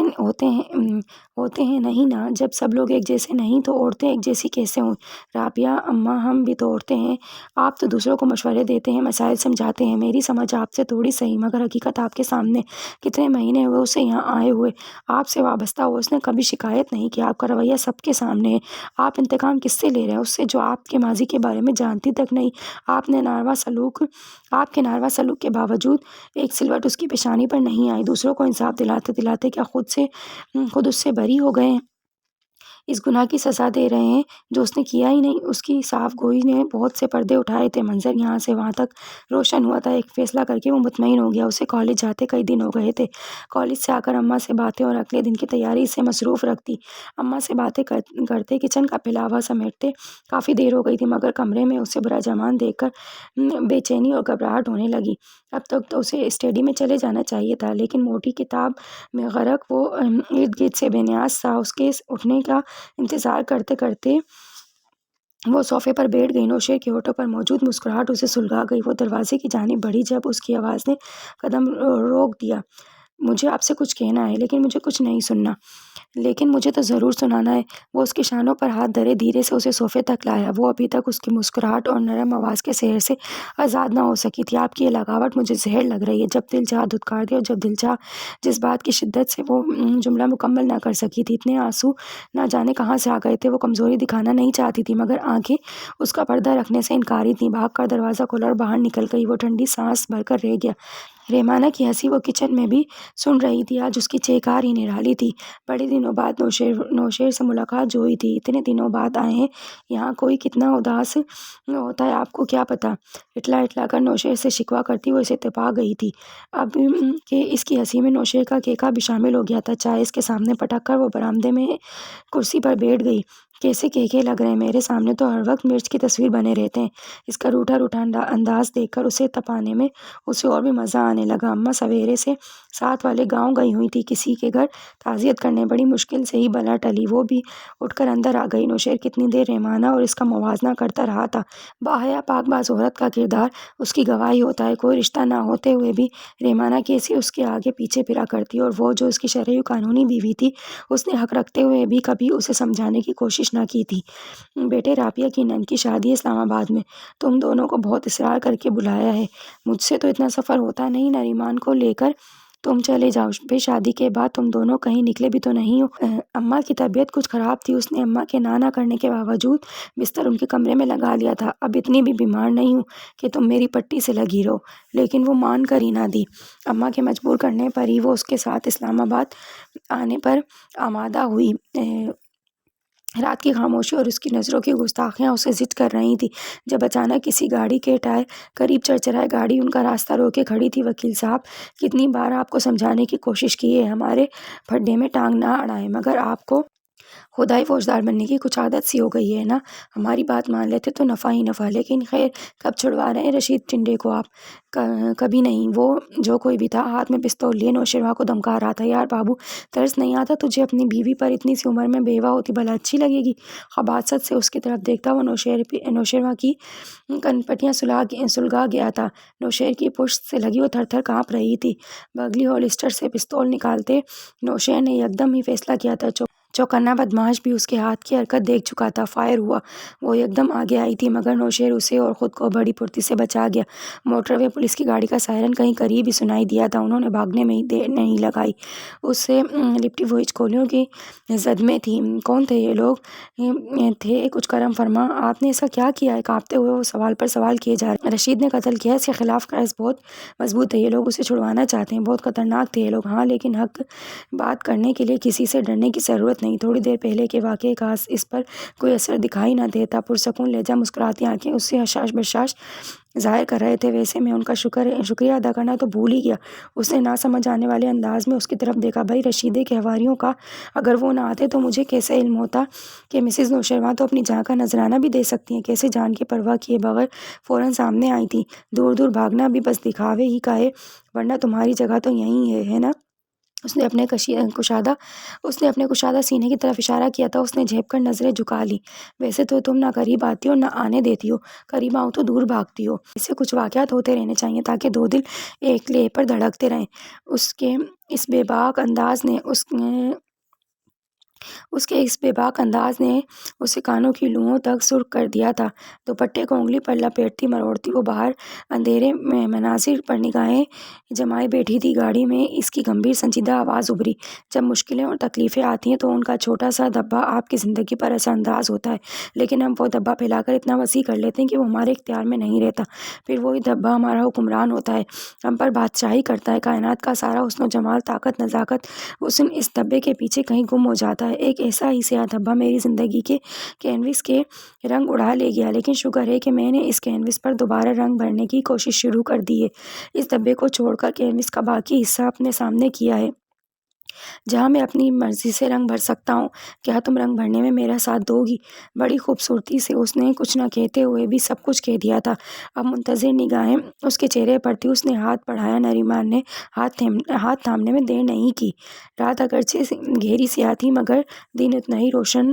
ہوتے ہیں نہیں نا؟ جب سب لوگ ایک جیسے نہیں تو عورتیں ایک جیسی کیسے ہوں؟ رابعہ اماں ہم بھی تو عورتیں ہیں۔ آپ تو دوسروں کو مشورے دیتے ہیں، مسائل سمجھاتے ہیں۔ میری سمجھ آپ سے تھوڑی صحیح، مگر حقیقت آپ کے سامنے۔ کتنے مہینے ہوئے اسے یہاں آئے ہوئے، آپ سے وابستہ ہوئے، اس نے کبھی شکایت نہیں کی۔ آپ کا رویہ سب کے سامنے ہے۔ آپ انتقام کس سے لے رہے ہیں؟ اس سے جو آپ کے ماضی کے بارے میں جانتی تک نہیں۔ آپ کے ناروا سلوک کے باوجود ایک سلوٹ اس کی پیشانی پر نہیں آئی۔ دوسروں کو انصاف دلاتے دلاتے کیا خود اس سے بری ہو گئے ہیں؟ اس گناہ کی سزا دے رہے ہیں جو اس نے کیا ہی نہیں۔ اس کی صاف گوئی نے بہت سے پردے اٹھائے تھے۔ منظر یہاں سے وہاں تک روشن ہوا تھا۔ ایک فیصلہ کر کے وہ مطمئن ہو گیا۔ اسے کالج جاتے کئی دن ہو گئے تھے۔ کالج سے آ کر اماں سے باتیں اور اگلے دن کی تیاری سے مصروف رکھتی۔ اماں سے باتیں کرتے کچن کا پھیلاوا سمیٹتے کافی دیر ہو گئی تھی، مگر کمرے میں اسے براجمان دیکھ کر بے چینی اور گھبراہٹ ہونے لگی۔ اب تک تو اسے اسٹڈی میں چلے جانا چاہیے تھا، لیکن موٹی کتاب میں غرق وہ ارد گرد سے بے نیاز سا اس کے اٹھنے کا انتظار کرتے کرتے وہ صوفے پر بیٹھ گئی۔ نوشیر کے ہونٹوں پر موجود مسکراہٹ اسے سلگا گئی۔ وہ دروازے کی جانب بڑھی، جب اس کی آواز نے قدم روک دیا۔ مجھے آپ سے کچھ کہنا ہے، لیکن مجھے کچھ نہیں سننا۔ لیکن مجھے تو ضرور سنانا ہے۔ وہ اس کے شانوں پر ہاتھ دھرے دھیرے سے اسے صوفے تک لایا۔ وہ ابھی تک اس کی مسکراہٹ اور نرم آواز کے سحر سے آزاد نہ ہو سکی تھی۔ آپ کی یہ لگاوٹ مجھے زہر لگ رہی ہے۔ جب دل چاہا دھتکار دے، اور جب دل چاہا جس بات کی شدت سے وہ جملہ مکمل نہ کر سکی تھی۔ اتنے آنسو نہ جانے کہاں سے آ گئے تھے۔ وہ کمزوری دکھانا نہیں چاہتی تھی، مگر آنکھیں اس کا پردہ رکھنے سے انکاری تھیں۔ بھاگ کر دروازہ کھولا اور باہر نکل گئی۔ وہ ٹھنڈی سانس بھر کر رہ گیا۔ ریمانہ کی ہنسی وہ کچن میں بھی سن رہی تھی۔ آج اس کی چہکار ہی نرالی تھی۔ بڑے دنوں بعد نوشیر سے ملاقات جو ہوئی تھی۔ اتنے دنوں بعد آئے ہیں یہاں، کوئی کتنا اداس ہوتا ہے آپ کو کیا پتہ؟ اٹلا اٹلا کر نوشیر سے شکوہ کرتی وہ اسے تپا گئی تھی۔ اب کہ اس کی ہنسی میں نوشیر کا کیکا بھی شامل ہو گیا تھا۔ چائے اس کے سامنے پٹک کر وہ برآمدے میں کرسی پر بیٹھ گئی۔ کیسے کیکے لگ رہے ہیں میرے سامنے تو ہر وقت مرچ کی تصویر بنے رہتے ہیں۔ اس کا روٹھا روٹھا انداز دیکھ کر اسے تپانے میں اسے اور بھی مزہ آنے لگا۔ اماں سویرے سے ساتھ والے گاؤں گئی ہوئی تھی کسی کے گھر تعزیت کرنے، بڑی مشکل سے ہی بلا ٹلی۔ وہ بھی اٹھ کر اندر آ گئی۔ نوشیر کتنی دیر ریمانہ اور اس کا موازنہ کرتا رہا تھا۔ باحیا پاک باز عورت کا کردار اس کی گواہی ہوتا ہے۔ کوئی رشتہ نہ ہوتے ہوئے بھی ریمانہ کیسے اس کے آگے پیچھے پھرا کرتی، اور وہ جو اس کی شرعی و قانونی بیوی تھی، اس نے حق رکھتے ہوئے بھی کبھی اسے سمجھانے کی کوشش نہ کی تھی۔ بیٹے رابعہ کی نند کی شادی ہے اسلام آباد میں، تم دونوں کو بہت اصرار کر کے بلایا ہے۔ مجھ سے تو اتنا سفر ہوتا نہیں، نریمان کو لے کر تم چلے جاؤ۔ پھر شادی کے بعد تم دونوں کہیں نکلے بھی تو نہیں ہو۔ اماں کی طبیعت کچھ خراب تھی، اس نے اماں کے نہ کرنے کے باوجود بستر ان کے کمرے میں لگا لیا تھا۔ اب اتنی بھی بیمار نہیں ہوں کہ تم میری پٹی سے لگی رہو، لیکن وہ مان کر ہی نہ دی۔ اماں کے مجبور کرنے پر ہی وہ اس کے ساتھ اسلام آباد آنے پر آمادہ ہوئی۔ رات کی خاموشی اور اس کی نظروں کی گستاخیاں اسے زد کر رہی تھیں، جب اچانک کسی گاڑی کے ٹائر قریب چرچرائے۔ گاڑی ان کا راستہ روکے کھڑی تھی۔ وکیل صاحب، کتنی بار آپ کو سمجھانے کی کوشش کی ہے ہمارے پھڈے میں ٹانگ نہ اڑائیں، مگر آپ کو خدائی فوجدار بننے کی کچھ عادت سی ہو گئی ہے نا؟ ہماری بات مان لیتے تو نفع ہی نفع، لیکن خیر کب چھڑوا رہے ہیں رشید ٹنڈے کو آپ؟ کبھی نہیں۔ وہ جو کوئی بھی تھا ہاتھ میں پستول لیے نوشیروہ کو دمکا رہا تھا۔ یار بابو، ترس نہیں آتا تجھے اپنی بیوی پر؟ اتنی سی عمر میں بیوہ ہوتی بھلا اچھی لگے گی؟ خباثت سے اس کی طرف دیکھتا وہ نوشیروہ کی کنپٹیاں سلگا گیا تھا۔ نوشیر کی پشت سے لگی وہ تھر تھر کانپ رہی تھی۔ بغلی ہولسٹر سے پستول نکالتے نوشیر نے یکدم ہی فیصلہ کیا تھا۔ چوکنا بدمعاش بھی اس کے ہاتھ کی حرکت دیکھ چکا تھا۔ فائر ہوا۔ وہ یکدم آگے آئی تھی، مگر نوشیر اسے اور خود کو بڑی پھرتی سے بچا گیا۔ موٹر وے پولیس کی گاڑی کا سائرن کہیں قریب ہی سنائی دیا تھا۔ انہوں نے بھاگنے میں ہی دیر نہیں لگائی۔ اس سے لپٹی ہوئی گولیوں کی زد میں تھی۔ کون تھے یہ لوگ؟ تھے کچھ کرم فرما۔ آپ نے ایسا کیا کیا ہے؟ کانپتے ہوئے وہ سوال پر سوال کیے جا رہے۔ رشید نے قتل کیا ہے، اس کے خلاف کیس بہت مضبوط ہے، یہ لوگ اسے چھڑوانا چاہتے ہیں، بہت خطرناک تھے یہ لوگ۔ ہاں، لیکن حق بات کرنے کے لیے کسی سے ڈرنے کی ضرورت نہیں۔ تھوڑی دیر پہلے کے واقعے کا اس پر کوئی اثر دکھائی نہ دیتا۔ پرسکون لہجہ، مسکراتی آنکھیں اس سے حشاش بشاش ظاہر کر رہے تھے۔ ویسے میں ان کا شکریہ ادا کرنا تو بھول ہی گیا۔ اس نے نہ سمجھ آنے والے انداز میں اس کی طرف دیکھا۔ بھائی رشیدے کے حواریوں کا اگر وہ نہ آتے تو مجھے کیسے علم ہوتا کہ مسز نوشیروہ تو اپنی جان کا نذرانہ بھی دے سکتی ہیں؟ کیسے جان کی پرواہ کیے بغیر فوراً سامنے آئی تھی؟ دور دور بھاگنا بھی بس دکھاوے ہی کا ہے، ورنہ تمہاری جگہ تو یہیں ہے نا؟ اس نے اپنے کشادہ سینے کی طرف اشارہ کیا تھا۔ اس نے جھپ کر نظریں جھکا لی۔ ویسے تو تم نہ قریب آتی ہو نہ آنے دیتی ہو، قریب آؤ تو دور بھاگتی ہو۔ ایسے کچھ واقعات ہوتے رہنے چاہیے تاکہ دو دل ایک لے پر دھڑکتے رہیں۔ اس کے اس بے باک انداز نے اسے کانوں کی لوؤں تک سرخ کر دیا تھا۔ دوپٹے کو انگلی پر لپیٹتی مروڑتی وہ باہر اندھیرے مناظر پر نگاہیں جمائے بیٹھی تھی۔ گاڑی میں اس کی گمبھیر سنجیدہ آواز ابھری۔ جب مشکلیں اور تکلیفیں آتی ہیں تو ان کا چھوٹا سا دھبا آپ کی زندگی پر اثر انداز ہوتا ہے، لیکن ہم وہ دھبا پھیلا کر اتنا وسیع کر لیتے ہیں کہ وہ ہمارے اختیار میں نہیں رہتا۔ پھر وہی دھبا ہمارا حکمران ہوتا ہے، ہم پر بادشاہی کرتا ہے۔ کائنات کا سارا حسن و جمال، طاقت، نزاکت، حسن اس دھبے کے پیچھے کہیں گم ہو جاتا ہے۔ ایک ایسا ہی سیاہ دھبا میری زندگی کے کینوس کے رنگ اڑا لے گیا، لیکن شکر ہے کہ میں نے اس کینوس پر دوبارہ رنگ بھرنے کی کوشش شروع کر دی ہے۔ اس دھبے کو چھوڑ کر کینوس کا باقی حصہ اپنے سامنے کیا ہے، جہاں میں اپنی مرضی سے رنگ بھر سکتا ہوں۔ کیا تم رنگ بھرنے میں میرا ساتھ دو گی؟ بڑی خوبصورتی سے اس نے کچھ نہ کہتے ہوئے بھی سب کچھ کہہ دیا تھا۔ اب منتظر نگاہیں اس کے چہرے پر تھی۔ اس نے ہاتھ بڑھایا۔ نریمان نے ہاتھ تھامنے میں دیر نہیں کی۔ رات اگرچہ گہری سیاہ تھی، مگر دن اتنا ہی روشن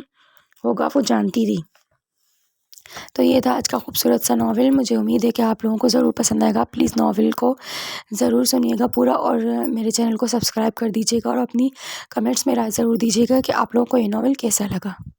ہوگا وہ جانتی تھی۔ تو یہ تھا آج کا خوبصورت سا ناول۔ مجھے امید ہے کہ آپ لوگوں کو ضرور پسند آئے گا۔ پلیز ناول کو ضرور سنیے گا پورا، اور میرے چینل کو سبسکرائب کر دیجیے گا، اور اپنی کمنٹس میں رائے ضرور دیجیے گا کہ آپ لوگوں کو یہ ناول کیسا لگا۔